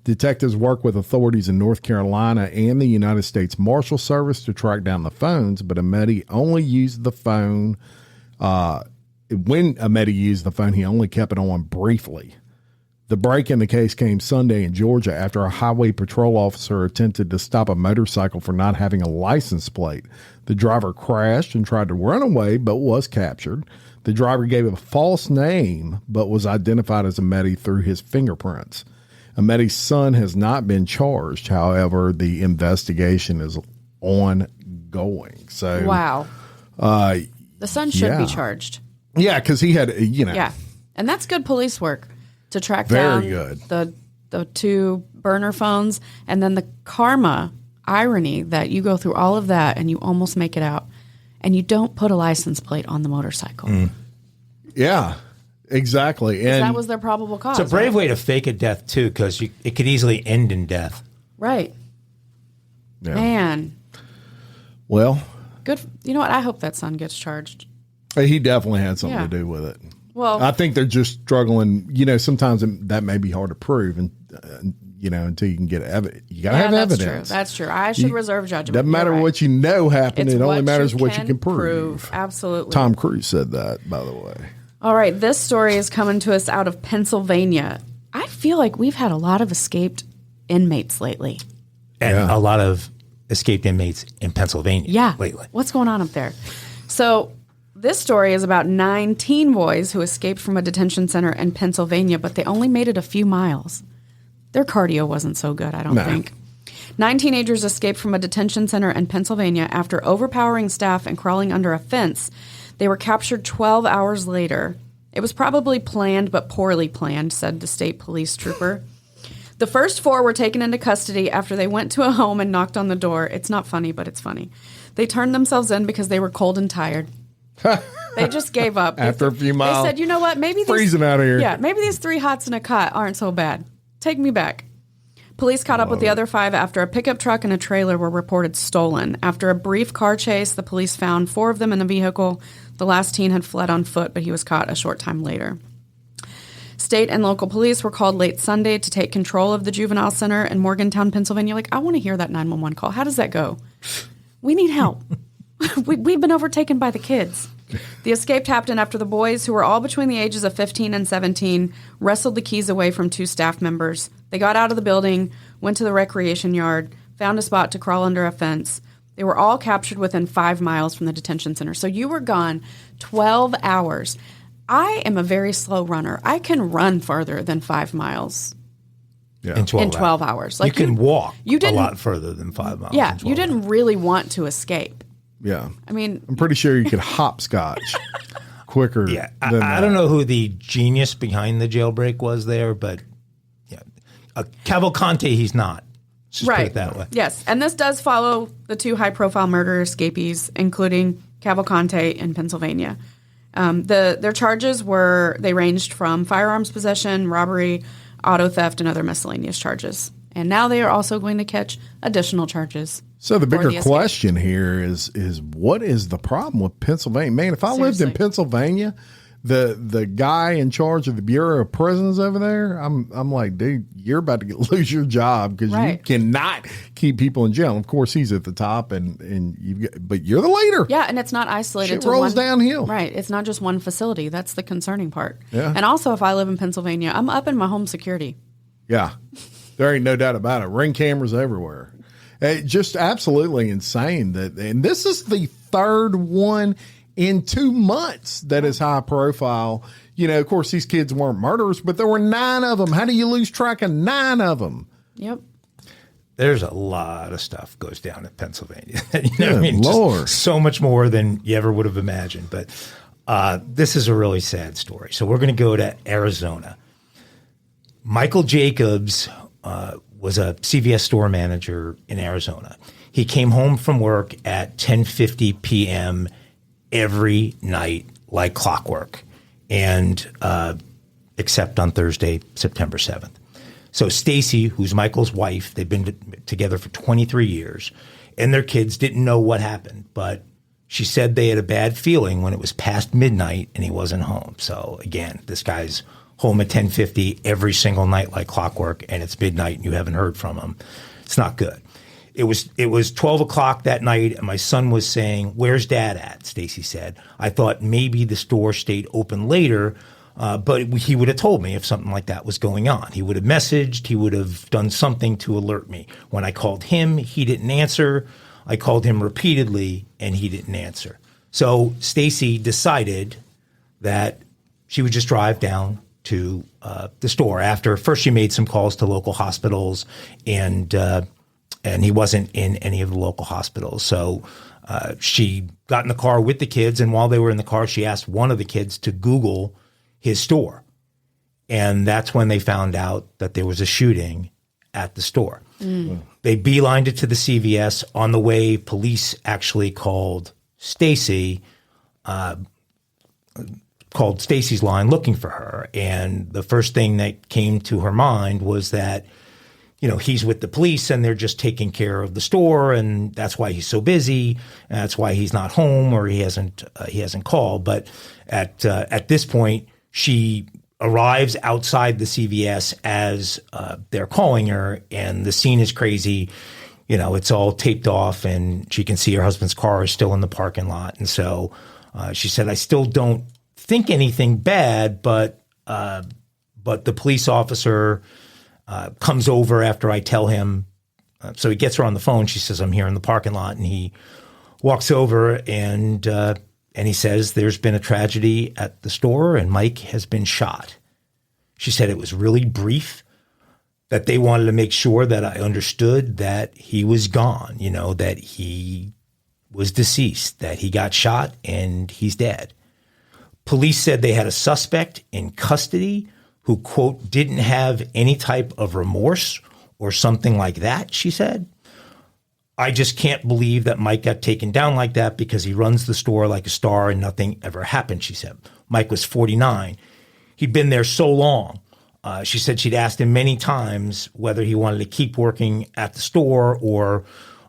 Detectives worked with authorities in North Carolina and the United States Marshal Service to track down the phones, but Ahmedi only used the phone when Ahmedi used the phone, he only kept it on briefly. The break in the case came Sunday in Georgia after a highway patrol officer attempted to stop a motorcycle for not having a license plate. The driver crashed and tried to run away, but was captured. The driver gave a false name, but was identified as Ahmedi through his fingerprints. Ahmedi's son has not been charged. However, the investigation is ongoing. So, wow. The son should be charged. Yeah, because he had, Yeah, and that's good police work to track Very down good. the 2 burner phones, and then the irony that you go through all of that and you almost make it out, and you don't put a license plate on the motorcycle. Yeah, exactly. And that was their probable cause. It's a brave way to fake a death, too, because it could easily end in death. Right. Yeah. Man. Well. Good. You know what? I hope that son gets charged. He definitely had something to do with it. Well, I think they're just struggling. Sometimes that may be hard to prove, and until you can get evidence. You got to have evidence. That's true. I should reserve judgment. Doesn't matter what you know happened. It's it only matters what what you can prove. Absolutely. Tom Cruise said that, by the way. All right. This story is coming to us out of Pennsylvania. I feel like we've had a lot of escaped inmates lately. And a lot of escaped inmates in Pennsylvania lately. What's going on up there? So this story is about 9 teen boys who escaped from a detention center in Pennsylvania, but they only made it a few miles. Their cardio wasn't so good, I don't think. 9 teenagers escaped from a detention center in Pennsylvania after overpowering staff and crawling under a fence. They were captured 12 hours later It was probably planned, but poorly planned, said the state police trooper. The first 4 were taken into custody after they went to a home and knocked on the door. It's not funny, but it's funny. They turned themselves in because they were cold and tired. They just gave up. After a few miles. They said, you know what? Maybe freezing out of here. Yeah, maybe these 3 hots in a cot aren't so bad. Take me back. Police caught up with the other 5 after a pickup truck and a trailer were reported stolen. After a brief car chase, the police found 4 of them in the vehicle. The last teen had fled on foot, but he was caught a short time later. State and local police were called late Sunday to take control of the juvenile center in Morgantown, Pennsylvania. Like, I want to hear that 911 call. How does that go? We need help. We've been overtaken by the kids. The escape happened after the boys, who were all between the ages of 15 and 17, wrestled the keys away from 2 staff members. They got out of the building, went to the recreation yard, found a spot to crawl under a fence. They were all captured within 5 miles from the detention center. So you were gone 12 hours. I am a very slow runner. I can run farther than 5 miles in 12 hours. Like you can walk a lot further than 5 miles. Yeah, you didn't really want to escape. Yeah. I mean, I'm pretty sure you could hopscotch quicker. Yeah. I don't know who the genius behind the jailbreak was there, but yeah, Cavalcante, he's not. Just put it that way. Yes. And this does follow the 2 high-profile murder escapees, including Cavalcante in Pennsylvania. Their charges they ranged from firearms possession, robbery, auto theft, and other miscellaneous charges. And now they are also going to catch additional charges. So the bigger question here is what is the problem with Pennsylvania? Man, if I lived in Pennsylvania, the guy in charge of the Bureau of Prisons over there, I'm like, dude, you're about to lose your job because you cannot keep people in jail. Of course, he's at the top, but you're the leader. Yeah, and it's not isolated. Shit rolls downhill. Right, it's not just one facility. That's the concerning part. Yeah. And also, if I live in Pennsylvania, I'm up in my home security. Yeah, there ain't no doubt about it. Ring cameras everywhere. Just absolutely insane and this is the 3rd one in 2 months that is high profile. You know, of course, these kids weren't murderers, but there were 9 of them. How do you lose track of 9 of them? Yep. There's a lot of stuff goes down in Pennsylvania. I mean, Lord. Just so much more than you ever would have imagined. But this is a really sad story. So we're going to go to Arizona. Michael Jacobs was a CVS store manager in Arizona. He came home from work at 10:50 p.m. every night like clockwork, and except on Thursday, September 7th. So Stacy, who's Michael's wife, they've been together for 23 years, and their kids didn't know what happened, but she said they had a bad feeling when it was past midnight and he wasn't home. So again, this guy's home at 10:50 every single night like clockwork, and it's midnight and you haven't heard from him. It's not good. It was 12 o'clock that night, and my son was saying, "Where's Dad at?" Stacy said. I thought maybe the store stayed open later, but he would have told me if something like that was going on. He would have messaged. He would have done something to alert me. When I called him, he didn't answer. I called him repeatedly, and he didn't answer. So Stacy decided that she would just drive down to the store. After first, she made some calls to local hospitals, and he wasn't in any of the local hospitals. So she got in the car with the kids, and while they were in the car, she asked one of the kids to Google his store. And that's when they found out that there was a shooting at the store. Mm. They beelined it to the CVS. On the way, police actually called Stacy, called Stacy's line looking for her. And the first thing that came to her mind was that, you know, he's with the police and they're just taking care of the store, and that's why he's so busy. And that's why he's not home, or he hasn't called. But at this point, she arrives outside the CVS as they're calling her, and the scene is crazy. You know, it's all taped off, and she can see her husband's car is still in the parking lot. And so she said, "I still don't think anything bad, but the police officer comes over after I tell him." So he gets her on the phone. She says, "I'm here in the parking lot," and he walks over and he says, "There's been a tragedy at the store, and Mike has been shot." She said it was really brief, that they wanted to make sure that I understood that he was gone, you know, that he was deceased, that he got shot and he's dead. Police said they had a suspect in custody who, quote, didn't have any type of remorse or something like that, she said. I just can't believe that Mike got taken down like that because he runs the store like a star and nothing ever happened, she said. Mike was 49. He'd been there so long. She said she'd asked him many times whether he wanted to keep working at the store or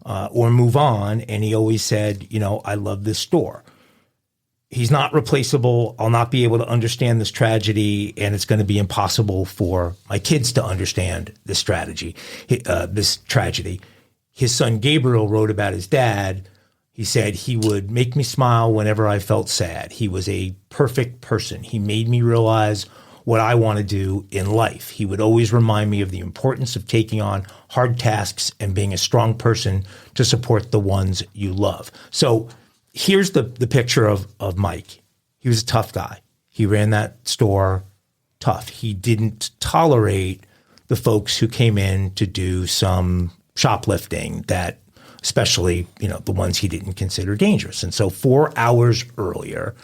move on. And he always said, I love this store. He's not replaceable. I'll not be able to understand this tragedy, and it's going to be impossible for my kids to understand this tragedy. His son Gabriel wrote about his dad. He said he would make me smile whenever I felt sad. He was a perfect person. He made me realize what I want to do in life. He would always remind me of the importance of taking on hard tasks and being a strong person to support the ones you love. So here's the picture of Mike. He was a tough guy. He ran that store tough. He didn't tolerate the folks who came in to do some shoplifting that, especially, the ones he didn't consider dangerous. And so 4 hours earlier,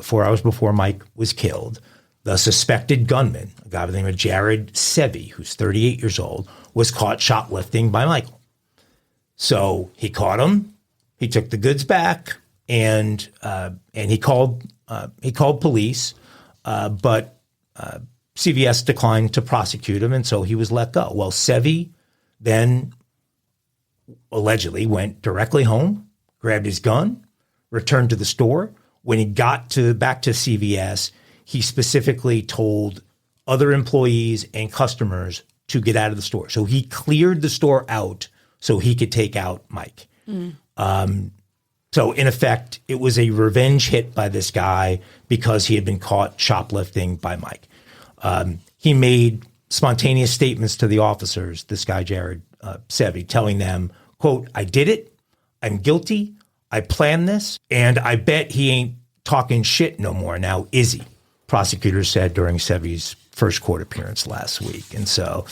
4 hours before Mike was killed, the suspected gunman, a guy by the name of Jared Sevi, who's 38 years old, was caught shoplifting by Michael. So he caught him. He took the goods back, and he called police, but CVS declined to prosecute him, and so he was let go. Well, Sevi then allegedly went directly home, grabbed his gun, returned to the store. When he got back to CVS, he specifically told other employees and customers to get out of the store. So he cleared the store out so he could take out Mike. So in effect, it was a revenge hit by this guy because he had been caught shoplifting by Mike. He made spontaneous statements to the officers, this guy, Jared Sevi, telling them, quote, I did it. I'm guilty. I planned this. And I bet he ain't talking shit no more now, is he? Prosecutors said during Sevi's first court appearance last week. And so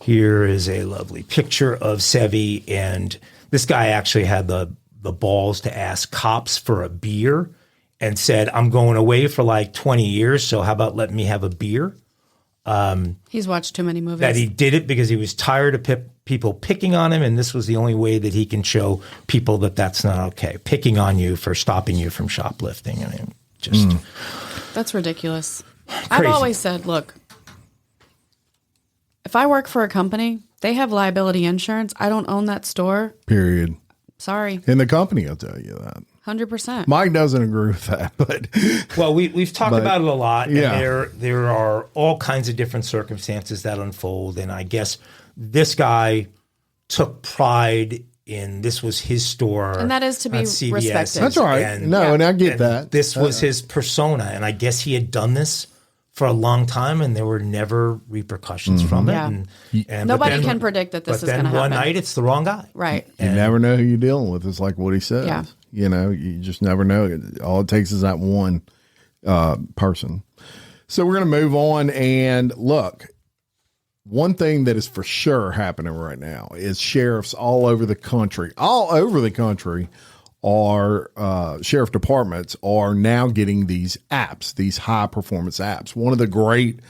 here is a lovely picture of Sevi. And this guy actually had the balls to ask cops for a beer and said, I'm going away for like 20 years. So how about letting me have a beer? He's watched too many movies. That he did it because he was tired of people picking on him, and this was the only way that he can show people that that's not okay. Picking on you for stopping you from shoplifting. I mean, just that's ridiculous. Crazy. I've always said, look, if I work for a company, they have liability insurance. I don't own that store. Period. Sorry. And the company will tell you that. 100%. Mike doesn't agree with that, but well, we've talked about it a lot. Yeah. And there are all kinds of different circumstances that unfold, and I guess this guy took pride in this was his store, and that is to be respected. That's all right. And I get that. This was his persona, and I guess he had done this for a long time, and there were never repercussions from it. Yeah. And nobody can predict that this is going to happen. But then one night, it's the wrong guy. Right. You never know who you're dealing with. It's like what he says. Yeah. You just never know. All it takes is that one person. So we're going to move on. And look, one thing that is for sure happening right now is sheriffs all over the country are sheriff departments are now getting these apps, these high performance apps. One of the great,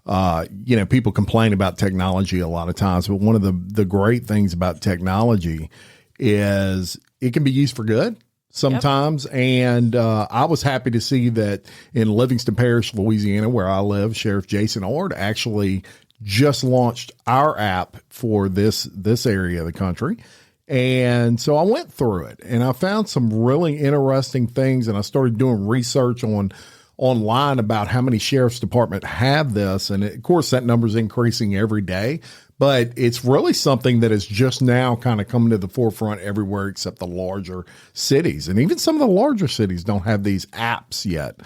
people complain about technology a lot of times, but one of the great things about technology is it can be used for good sometimes. Yep. And I was happy to see that in Livingston Parish, Louisiana, where I live, Sheriff Jason Ord actually just launched our app for this area of the country. And so I went through it and I found some really interesting things, and I started doing research online about how many sheriff's department have this. And of course that number is increasing every day, but it's really something that is just now kind of coming to the forefront everywhere except the larger cities. And even some of the larger cities don't have these apps yet.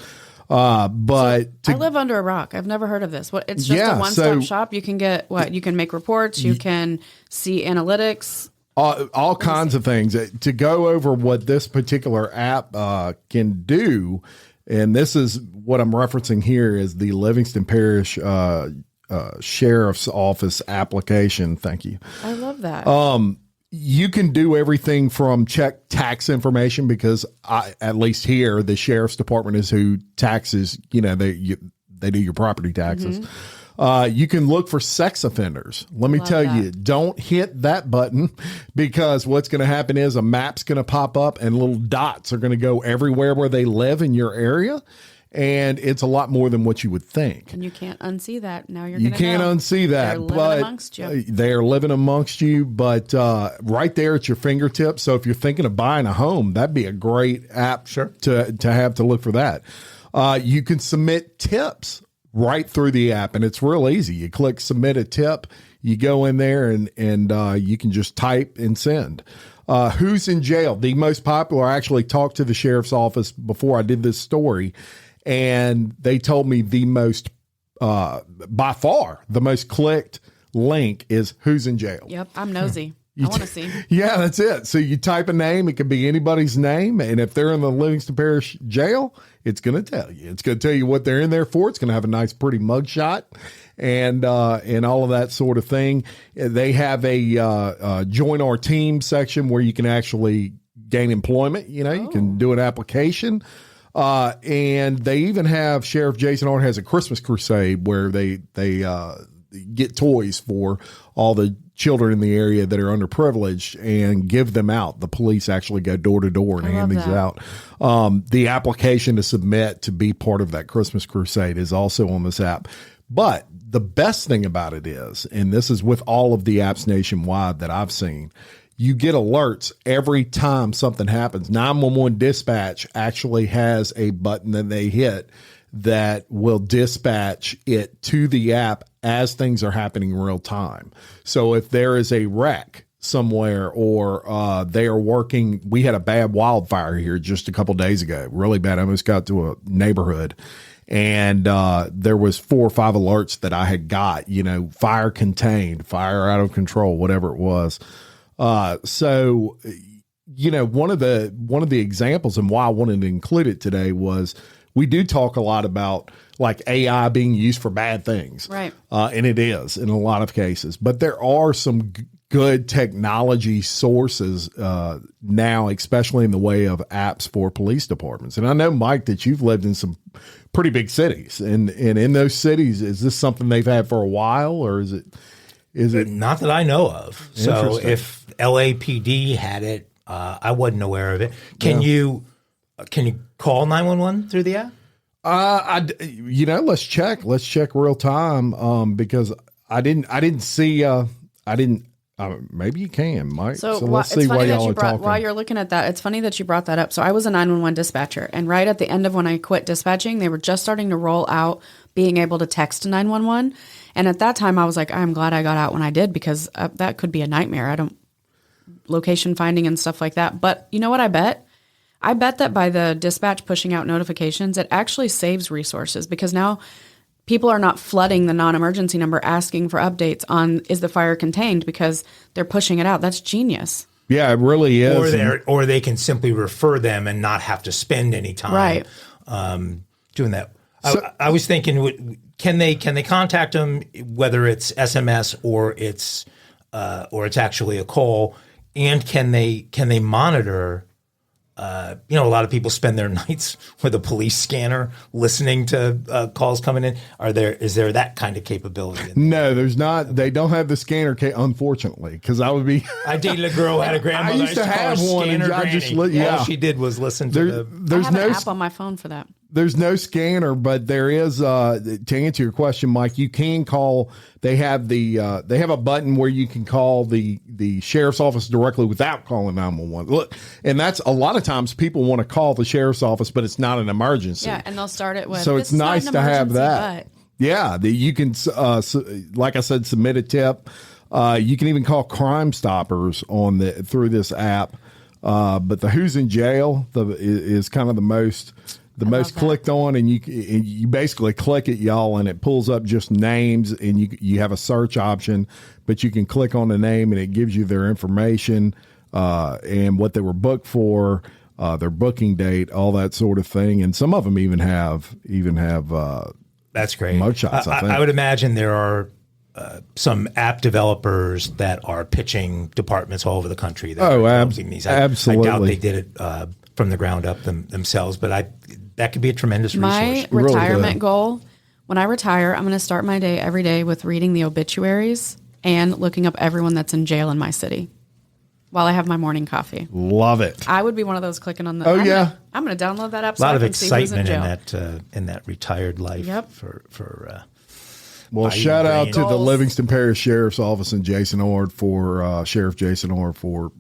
But I live under a rock. I've never heard of this. It's just a one-stop shop. You can get you can make reports. You can see analytics. All kinds of things. To go over what this particular app can do, and this is what I'm referencing here is the Livingston Parish Sheriff's Office application. Thank you. I love that. You can do everything from check tax information because at least here, the sheriff's department is who taxes, they do your property taxes. You can look for sex offenders. Let me tell you, don't hit that button because what's going to happen is a map's going to pop up and little dots are going to go everywhere where they live in your area. And it's a lot more than what you would think. And you can't unsee that. Now you can't unsee that. They're living amongst you. They're living amongst you, but right there at your fingertips. So if you're thinking of buying a home, that'd be a great app to have to look for that. You can submit tips right through the app, and it's real easy. You click submit a tip, you go in there, and you can just type and send. Who's in jail? The most popular. I actually talked to the sheriff's office before I did this story. And they told me the most, by far, the most clicked link is who's in jail. Yep, I'm nosy. I want to see. Yeah, that's it. So you type a name, it could be anybody's name. And if they're in the Livingston Parish jail, it's going to tell you. It's going to tell you what they're in there for. It's going to have a nice, pretty mugshot and all of that sort of thing. They have a join our team section where you can actually gain employment. You can do an application. And they even have Sheriff Jason Hart has a Christmas crusade where they get toys for all the children in the area that are underprivileged and give them out. The police actually go door to door and hand these out. The application to submit to be part of that Christmas crusade is also on this app. But the best thing about it is, and this is with all of the apps nationwide that I've seen, you get alerts every time something happens. 911 dispatch actually has a button that they hit that will dispatch it to the app as things are happening in real time. So if there is a wreck somewhere or they are working, we had a bad wildfire here just a couple days ago, really bad. I almost got to a neighborhood. And there was 4 or 5 alerts that I had got, fire contained, fire out of control, whatever it was. So, one of the examples and why I wanted to include it today was we do talk a lot about like AI being used for bad things. Right. And it is in a lot of cases, but there are some good technology sources now, especially in the way of apps for police departments. And I know, Mike, that you've lived in some pretty big cities and in those cities, is this something they've had for a while or is it not that I know of? So if LAPD had it, I wasn't aware of it. Can you call 911 through the app? Let's check real time. Because I didn't see, maybe you can, Mike. So let's see why y'all are talking. While you're looking at that, it's funny that you brought that up. So I was a 911 dispatcher, and right at the end of when I quit dispatching, they were just starting to roll out being able to text to 911. And at that time, I was like, I'm glad I got out when I did because that could be a nightmare. Location finding and stuff like that. But you know what I bet? I bet that by the dispatch pushing out notifications, it actually saves resources because now people are not flooding the non-emergency number asking for updates on is the fire contained because they're pushing it out. That's genius. Yeah, it really is. Or they can simply refer them and not have to spend any time doing that. So, I was thinking, can they contact them whether it's SMS or it's actually a call, and can they monitor? A lot of people spend their nights with a police scanner listening to calls coming in. Is there that kind of capability? No, there's not. They don't have the scanner, unfortunately, because I dated a girl who had a grandmother. I used to have one, and I just all she did was listen to I have an app on my phone for that. There's no scanner, but there is, to answer your question, Mike, you can call, they have a button where you can call the sheriff's office directly without calling 911. Look, and that's a lot of times people want to call the sheriff's office, but it's not an emergency. Yeah. And they'll start it with, so it's nice to have that. Yeah. You can, like I said, submit a tip. You can even call Crime Stoppers through this app. But the who's in jail is kind of the most clicked on, and you basically click it, y'all, and it pulls up just names, and you have a search option, but you can click on the name and it gives you their information and what they were booked for, their booking date, all that sort of thing, and some of them even have that's great mugshots. I think. I would imagine there are some app developers that are pitching departments all over the country. That Oh, are developing these. absolutely. I doubt they did it from the ground up themselves, but that could be a tremendous resource. My retirement goal, when I retire, I'm going to start my day every day with reading the obituaries and looking up everyone that's in jail in my city while I have my morning coffee. Love it. I would be one of those clicking on the. Oh, I'm going to download that app. A lot of so I can see who's excitement in in that retired life. Yep. Well, Bayou shout out to the Goals. Livingston Parish Sheriff's Office and Jason Ord for Sheriff Jason Ord for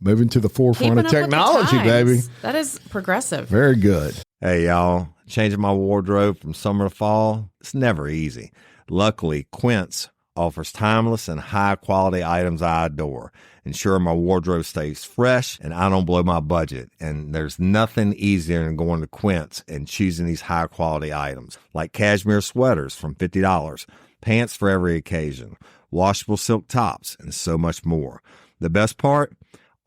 moving to the forefront Keeping of up with the technology, times. baby. That is progressive. Very good. Hey, y'all. Changing my wardrobe from summer to fall, it's never easy. Luckily, Quince offers timeless and high-quality items I adore, ensuring my wardrobe stays fresh and I don't blow my budget. And there's nothing easier than going to Quince and choosing these high-quality items, like cashmere sweaters from $50, pants for every occasion, washable silk tops, and so much more. The best part?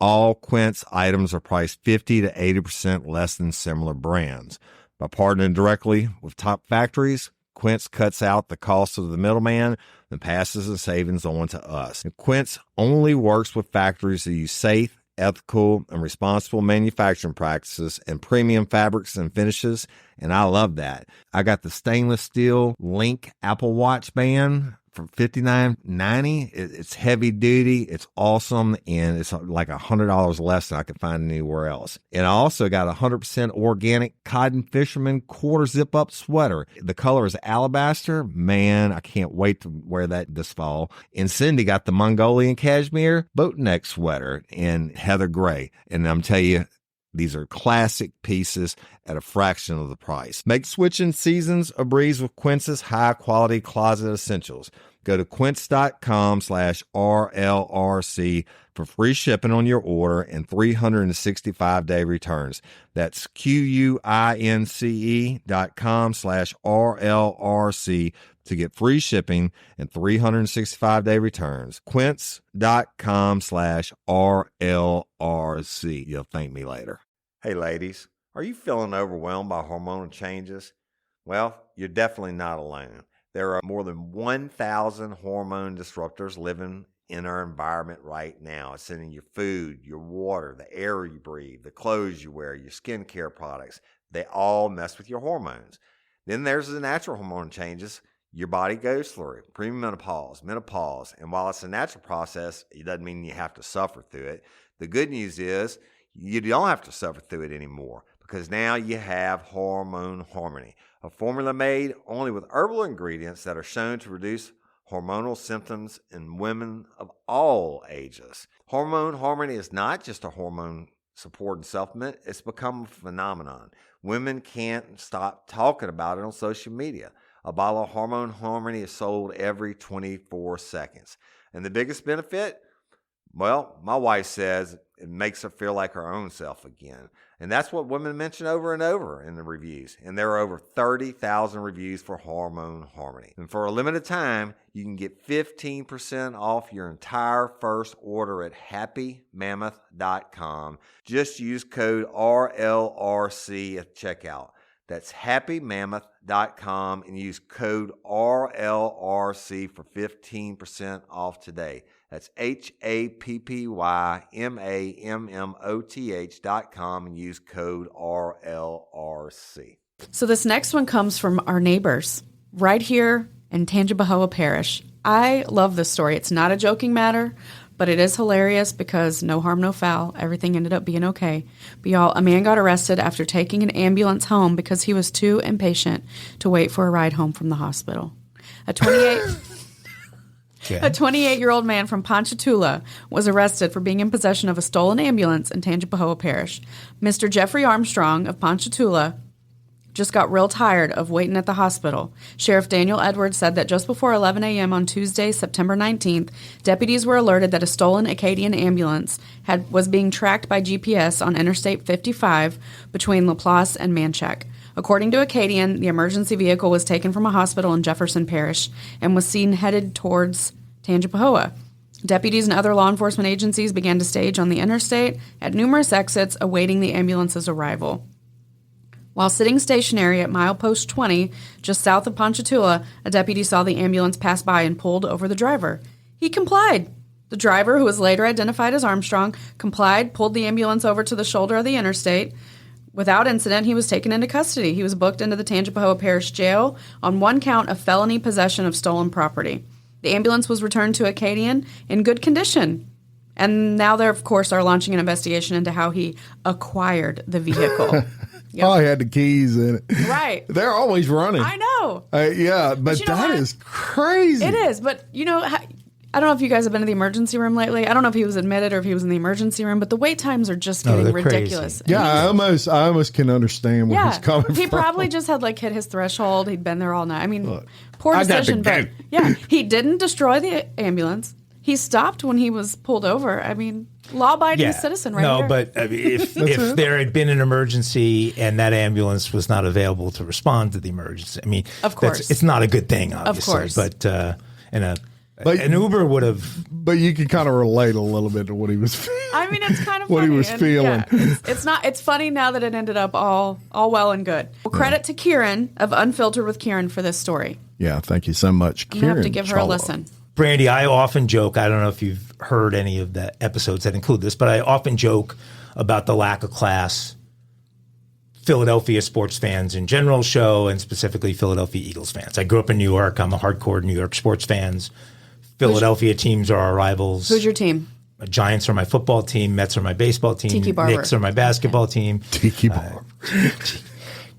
All Quince items are priced 50 to 80% less than similar brands. By partnering directly with top factories, Quince cuts out the cost of the middleman and passes the savings on to us. And Quince only works with factories that use safe, ethical, and responsible manufacturing practices and premium fabrics and finishes, and I love that. I got the stainless steel Link Apple Watch band for $59.90. It's heavy duty, it's awesome, and it's like $100 less than I could find anywhere else. And I also got a 100% organic cotton fisherman quarter zip up sweater. The color is alabaster. Man, I can't wait to wear that this fall. And Cindy got the Mongolian cashmere boat neck sweater in heather gray. And I'm telling you, these are classic pieces at a fraction of the price. Make switching seasons a breeze with Quince's high-quality closet essentials. Go to quince.com/RLRC for free shipping on your order and 365-day returns. That's QUINCE.com/RLRC to get free shipping and 365-day returns. Quince.com/RLRC. You'll thank me later. Hey, ladies, are you feeling overwhelmed by hormonal changes? Well, you're definitely not alone. There are more than 1,000 hormone disruptors living in our environment right now. It's in your food, your water, the air you breathe, the clothes you wear, your skincare products. They all mess with your hormones. Then there's the natural hormone changes your body goes through, premenopause, menopause. And while it's a natural process, it doesn't mean you have to suffer through it. The good news is you don't have to suffer through it anymore, because now you have Hormone Harmony, a formula made only with herbal ingredients that are shown to reduce hormonal symptoms in women of all ages. Hormone Harmony is not just a hormone support and supplement, it's become a phenomenon. Women can't stop talking about it on social media. A bottle of Hormone Harmony is sold every 24 seconds. And the biggest benefit? Well, my wife says it makes her feel like her own self again. And that's what women mention over and over in the reviews. And there are over 30,000 reviews for Hormone Harmony. And for a limited time, you can get 15% off your entire first order at happymammoth.com. Just use code RLRC at checkout. That's happymammoth.com and use code RLRC for 15% off today. That's happymammoth.com and use code RLRC. So this next one comes from our neighbors right here in Tangipahoa Parish. I love this story. It's not a joking matter, but it is hilarious because no harm, no foul. Everything ended up being okay. But y'all, a man got arrested after taking an ambulance home because he was too impatient to wait for a ride home from the hospital. A 28-year-old man from Ponchatoula was arrested for being in possession of a stolen ambulance in Tangipahoa Parish. Mr. Jeffrey Armstrong of Ponchatoula just got real tired of waiting at the hospital. Sheriff Daniel Edwards said that just before 11 a.m. on Tuesday, September 19th, deputies were alerted that a stolen Acadian ambulance was being tracked by GPS on Interstate 55 between Laplace and Manchac. According to Acadian, the emergency vehicle was taken from a hospital in Jefferson Parish and was seen headed towards Tangipahoa. Deputies and other law enforcement agencies began to stage on the interstate at numerous exits awaiting the ambulance's arrival. While sitting stationary at milepost 20, just south of Ponchatoula, a deputy saw the ambulance pass by and pulled over the driver. He complied. The driver, who was later identified as Armstrong, complied, pulled the ambulance over to the shoulder of the interstate. Without incident, he was taken into custody. He was booked into the Tangipahoa Parish Jail on one count of felony possession of stolen property. The ambulance was returned to Acadian in good condition. And now they, of course, are launching an investigation into how he acquired the vehicle. Yep. Oh, he had the keys in it. Right. They're always running. I know. Yeah, but that is crazy. It is, but I don't know if you guys have been to the emergency room lately. I don't know if he was admitted or if he was in the emergency room, but the wait times are just getting ridiculous. Yeah, I almost can understand where he's coming from. He probably just had hit his threshold. He'd been there all night. I mean, poor decision, but yeah, he didn't destroy the ambulance. He stopped when he was pulled over. I mean, law-abiding citizen right here. No, but if there had been an emergency and that ambulance was not available to respond to the emergency, I mean, of course, it's not a good thing, obviously. Of course. But an Uber would have. But you can kind of relate a little bit to what he was feeling. I mean, it's kind of what funny. he was feeling. Yeah, it's funny now that it ended up all well and good. Well, credit to Kieran of Unfiltered with Kieran for this story. Yeah, thank you so much, Kieran. I'm going to have to give her a listen. Brandi, I often joke, I don't know if you've heard any of the episodes that include this, but I often joke about the lack of class Philadelphia sports fans in general show, and specifically Philadelphia Eagles fans. I grew up in New York. I'm a hardcore New York sports fans. Philadelphia teams are our rivals. Who's your team? Giants are my football team. Mets are my baseball team. Tiki Barber. Knicks are my basketball team. Tiki Barber.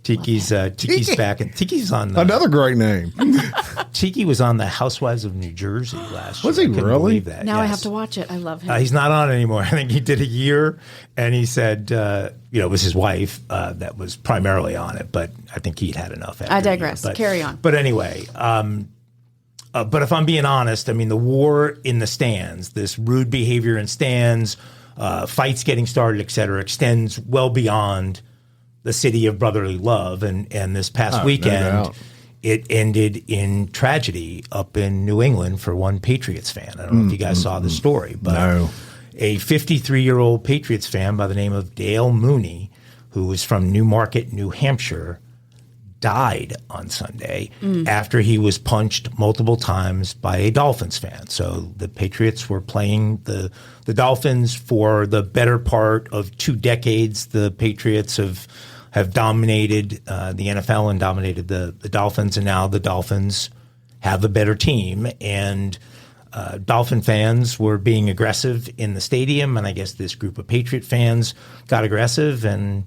Tiki's back, and Tiki's on another great name. Tiki was on the Housewives of New Jersey last year. Was he really? That. Now yes. I have to watch it. I love him. He's not on anymore. I think he did a year, and he said, it was his wife that was primarily on it, but I think he'd had enough. I digress. Carry on. But anyway, but if I'm being honest, I mean, the war in the stands, this rude behavior in stands, fights getting started, et cetera, extends well beyond the city of brotherly love. And this past weekend, it ended in tragedy up in New England for one Patriots fan. I don't know if you guys saw the story, but a 53-year-old Patriots fan by the name of Dale Mooney, who was from Newmarket, New Hampshire, died on Sunday after he was punched multiple times by a Dolphins fan. So the Patriots were playing the Dolphins for the better part of 2 decades. The Patriots have dominated the NFL and dominated the Dolphins, and now the Dolphins have a better team. And Dolphin fans were being aggressive in the stadium, and I guess this group of Patriot fans got aggressive, and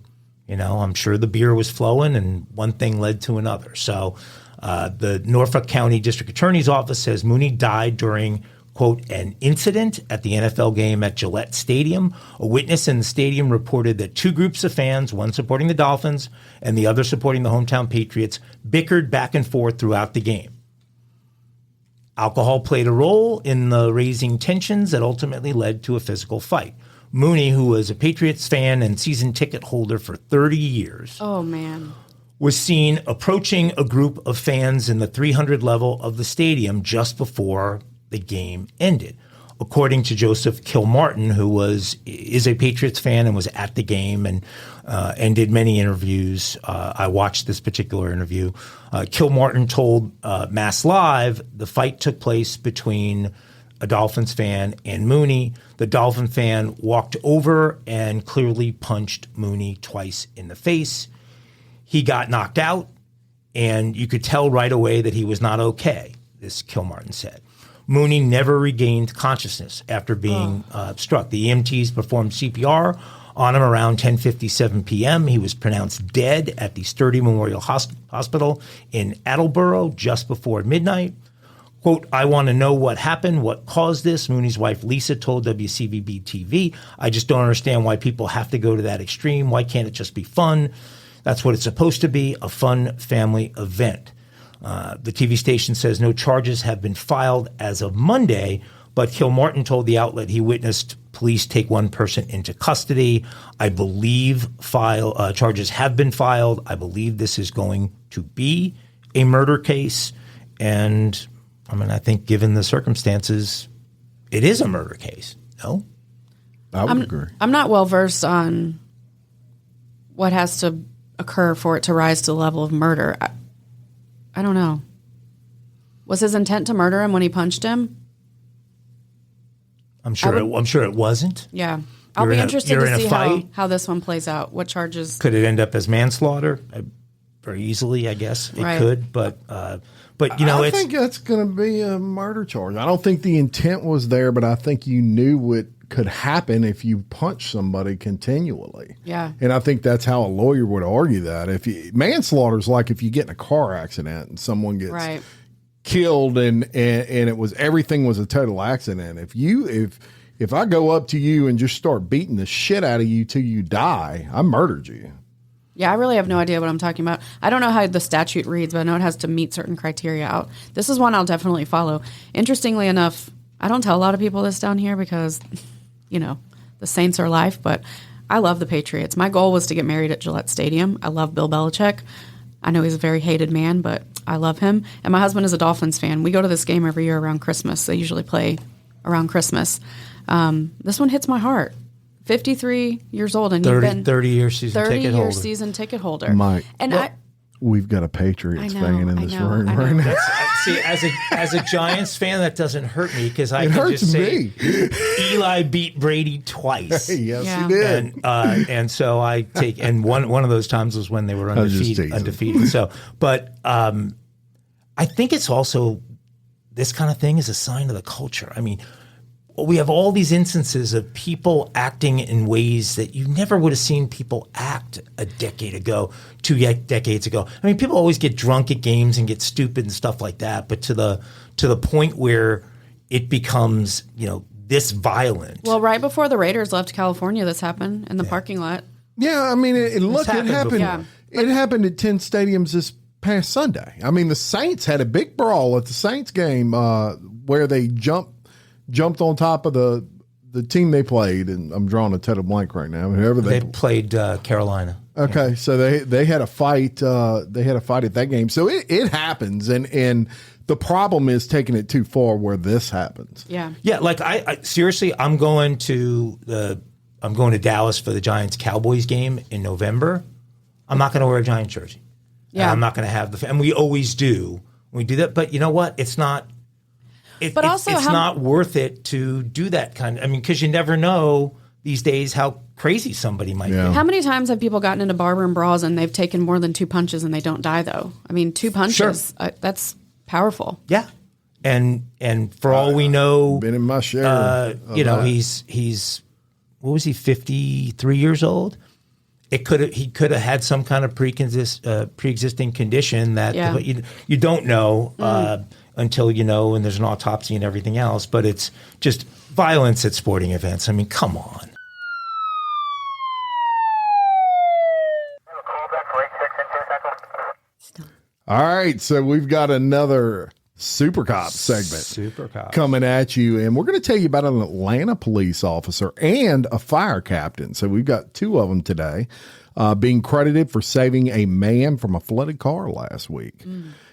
I'm sure the beer was flowing, and one thing led to another. So the Norfolk County District Attorney's Office says Mooney died during, quote, an incident at the NFL game at Gillette Stadium. A witness in the stadium reported that 2 groups of fans, one supporting the Dolphins and the other supporting the hometown Patriots, bickered back and forth throughout the game. Alcohol played a role in the raising tensions that ultimately led to a physical fight. Mooney, who was a Patriots fan and season ticket holder for 30 years, was seen approaching a group of fans in the 300 level of the stadium just before the game ended. According to Joseph Kilmartin, who is a Patriots fan and was at the game and did many interviews. I watched this particular interview. Kilmartin told Mass Live the fight took place between a Dolphins fan and Mooney. The Dolphin fan walked over and clearly punched Mooney twice in the face. He got knocked out, and you could tell right away that he was not okay, this Kilmartin said. Mooney never regained consciousness after being struck. The EMTs performed CPR on him around 10:57 p.m. He was pronounced dead at the Sturdy Memorial Hospital in Attleboro just before midnight. Quote, I want to know what happened, what caused this, Mooney's wife Lisa told WCVB-TV. I just don't understand why people have to go to that extreme. Why can't it just be fun? That's what it's supposed to be, a fun family event. The TV station says no charges have been filed as of Monday, but Kilmartin told the outlet he witnessed police take one person into custody. I believe charges have been filed. I believe this is going to be a murder case. And I think given the circumstances, it is a murder case. No? I would agree. I'm not well versed on what has to occur for it to rise to the level of murder. I don't know. Was his intent to murder him when he punched him? I'm sure it wasn't. Yeah. I'll be interested to see how this one plays out. What charges? Could it end up as manslaughter? Very easily, I guess it could. But I think that's going to be a murder charge. I don't think the intent was there, but I think you knew what could happen if you punch somebody continually. Yeah. And I think that's how a lawyer would argue that. Manslaughter is like if you get in a car accident and someone gets killed and it was everything was a total accident. If I go up to you and just start beating the shit out of you till you die, I murdered you. Yeah, I really have no idea what I'm talking about. I don't know how the statute reads, but I know it has to meet certain criteria out. This is one I'll definitely follow. Interestingly enough, I don't tell a lot of people this down here because, the Saints are life, but I love the Patriots. My goal was to get married at Gillette Stadium. I love Bill Belichick. I know he's a very hated man, but I love him. And my husband is a Dolphins fan. We go to this game every year around Christmas. They usually play around Christmas. This one hits my heart. 53 years old, and you've been 30-year season ticket holder. Mike, we've got a Patriots fan in this room right now. See, as a Giants fan, that doesn't hurt me because I can just me. say Eli beat Brady twice. Yes, he did. And so I take, and one of those times was when they were undefeated. So, but I think it's also, this kind of thing is a sign of the culture. I mean, we have all these instances of people acting in ways that you never would have seen people act a decade ago, 2 decades ago. I mean, people always get drunk at games and get stupid and stuff like that, but to the point where it becomes, this violent. Well, right before the Raiders left California, this happened in the parking lot. Yeah, it happened. Yeah. It happened at 10 stadiums this past Sunday. I mean, the Saints had a big brawl at the Saints game where they jumped on top of the team they played, and I'm drawing a total blank right now. Whoever they played Carolina. Okay, so they had a fight. They had a fight at that game. So it happens, and the problem is taking it too far where this happens. Yeah, yeah. Like I seriously, I'm going to Dallas for the Giants Cowboys game in November. I'm not going to wear a Giants jersey. Yeah, I'm not going to have and we always do. We do that, but you know what? It's not. It's not worth it to do that kind of. I mean, because you never know these days how crazy somebody might be. How many times have people gotten into barroom brawls and they've taken more than 2 punches and they don't die though? I mean, 2 punches, that's powerful. Yeah, and for all we know, been in my share. He's what was he? 53 years old. He could have had some kind of pre-existing condition that you don't know. Until you know, and there's an autopsy and everything else, but it's just violence at sporting events. I mean, come on. All right, so we've got another Super Cop segment coming at you, and we're going to tell you about an Atlanta police officer and a fire captain. So we've got 2 of them today being credited for saving a man from a flooded car last week.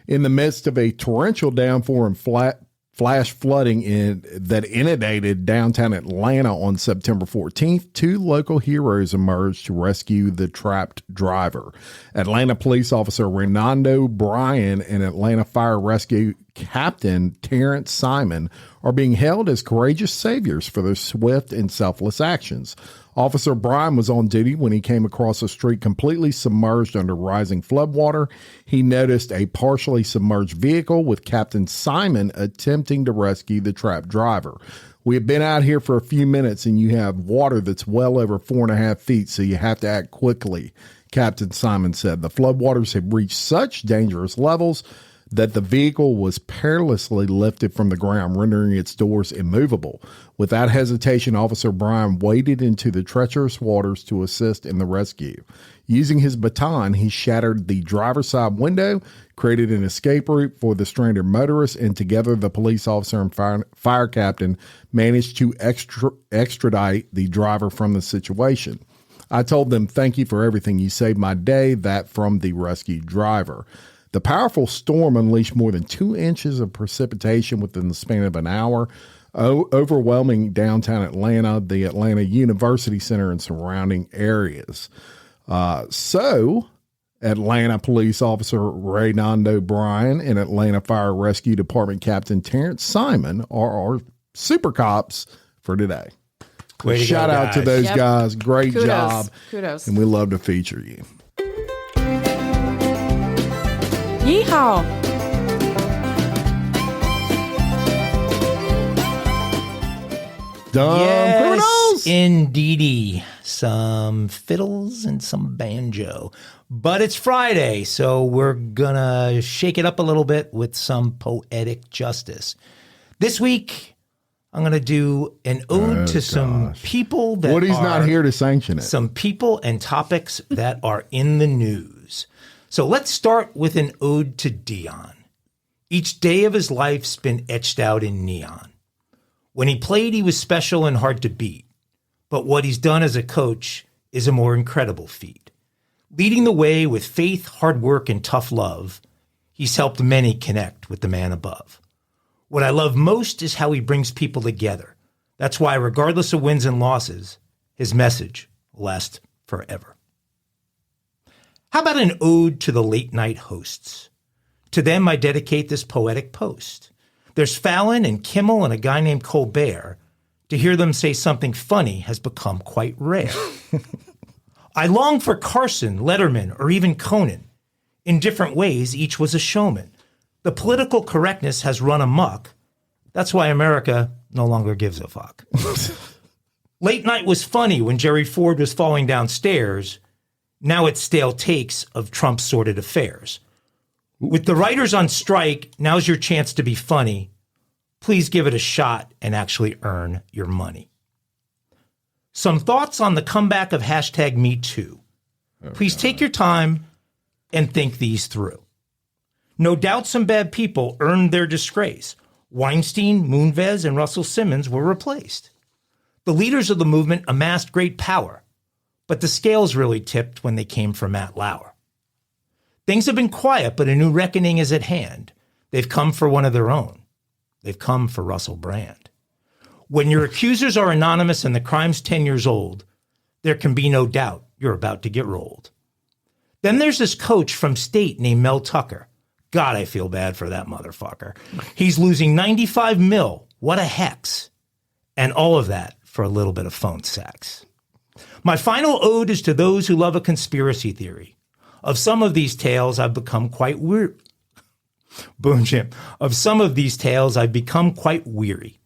In the midst of a torrential downpour and flash flooding that inundated downtown Atlanta on September 14th, 2 local heroes emerged to rescue the trapped driver. Atlanta police officer Renando Bryan and Atlanta Fire Rescue Captain Terrence Simon are being hailed as courageous saviors for their swift and selfless actions. Officer Bryan was on duty when he came across a street completely submerged under rising floodwater. He noticed a partially submerged vehicle with Captain Simon attempting to rescue the trapped driver. We have been out here for a few minutes and you have water that's well over 4.5 feet, so you have to act quickly, Captain Simon said. The floodwaters have reached such dangerous levels that the vehicle was perilously lifted from the ground, rendering its doors immovable. Without hesitation, Officer Bryan waded into the treacherous waters to assist in the rescue. Using his baton, he shattered the driver's side window, created an escape route for the stranded motorist, and together the police officer and fire captain managed to extradite the driver from the situation. I told them, "Thank you for everything. You saved my day," that from the rescued driver. The powerful storm unleashed more than 2 inches of precipitation within the span of an hour, overwhelming downtown Atlanta, the Atlanta University Center, and surrounding areas. So Atlanta Police Officer Raynondo Bryan and Atlanta Fire Rescue Department Captain Terrence Simon are our super cops for today. Shout out to those guys. Great job. Kudos. And we love to feature you. Yeehaw. Dumb criminals. Indeedy. Some fiddles and some banjo. But it's Friday, so we're gonna shake it up a little bit with some poetic justice. This week, I'm gonna do an ode to some people that Woody's not here to sanction it. Some people and topics that are in the news. So let's start with an ode to Dion. Each day of his life's been etched out in neon. When he played, he was special and hard to beat. But what he's done as a coach is a more incredible feat. Leading the way with faith, hard work, and tough love, he's helped many connect with the man above. What I love most is how he brings people together. That's why, regardless of wins and losses, his message will last forever. How about an ode to the late night hosts? To them, I dedicate this poetic post. There's Fallon and Kimmel and a guy named Colbert. To hear them say something funny has become quite rare. I long for Carson, Letterman, or even Conan. In different ways, each was a showman. The political correctness has run amok. That's why America no longer gives a fuck. Late night was funny when Jerry Ford was falling downstairs. Now it's stale takes of Trump's sordid affairs. With the writers on strike, now's your chance to be funny. Please give it a shot and actually earn your money. Some thoughts on the comeback of #MeToo. Please take your time and think these through. No doubt some bad people earned their disgrace. Weinstein, Moonves, and Russell Simmons were replaced. The leaders of the movement amassed great power, but the scales really tipped when they came for Matt Lauer. Things have been quiet, but a new reckoning is at hand. They've come for one of their own. They've come for Russell Brand. When your accusers are anonymous and the crime's 10 years old, there can be no doubt you're about to get rolled. Then there's this coach from state named Mel Tucker. God, I feel bad for that motherfucker. He's losing $95 million. What a hex. And all of that for a little bit of phone sex. My final ode is to those who love a conspiracy theory. Of some of these tales, I've become quite weary. Boom, Jim. Of some of these tales, I've become quite weary.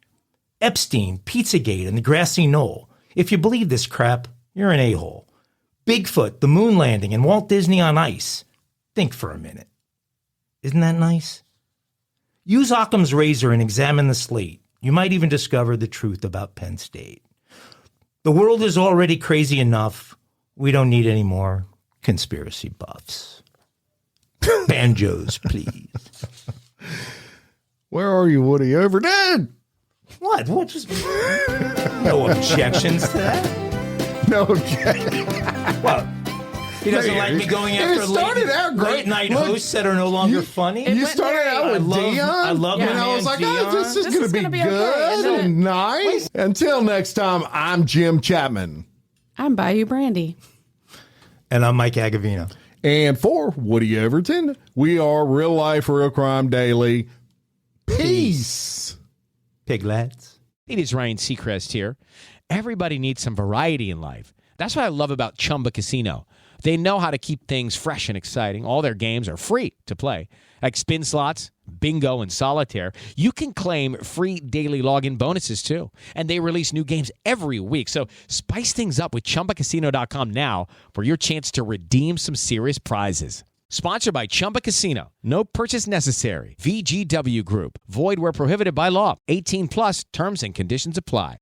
Epstein, Pizzagate, and the grassy knoll. If you believe this crap, you're an a-hole. Bigfoot, the moon landing, and Walt Disney on ice. Think for a minute. Isn't that nice? Use Occam's razor and examine the slate. You might even discover the truth about Penn State. The world is already crazy enough. We don't need any more conspiracy buffs. Banjos, please. Where are you, Woody? Overton? What? What? Just no objections to that? No objection. What? He doesn't like me going after late night hosts that are no longer funny? You started out with Dion? I love my and I was man like, Dion. oh, this is going to be good okay, and nice. Until next time, I'm Jim Chapman. I'm Bayou Brandi. And I'm Mike Agovino. And for Woody Overton, we are Real Life, Real Crime Daily. Peace. Piglets. It is Ryan Seacrest here. Everybody needs some variety in life. That's what I love about Chumba Casino. They know how to keep things fresh and exciting. All their games are free to play. Like spin slots, bingo, and solitaire. You can claim free daily login bonuses, too. And they release new games every week. So spice things up with ChumbaCasino.com now for your chance to redeem some serious prizes. Sponsored by Chumba Casino. No purchase necessary. VGW Group. Void where prohibited by law. 18 plus terms and conditions apply.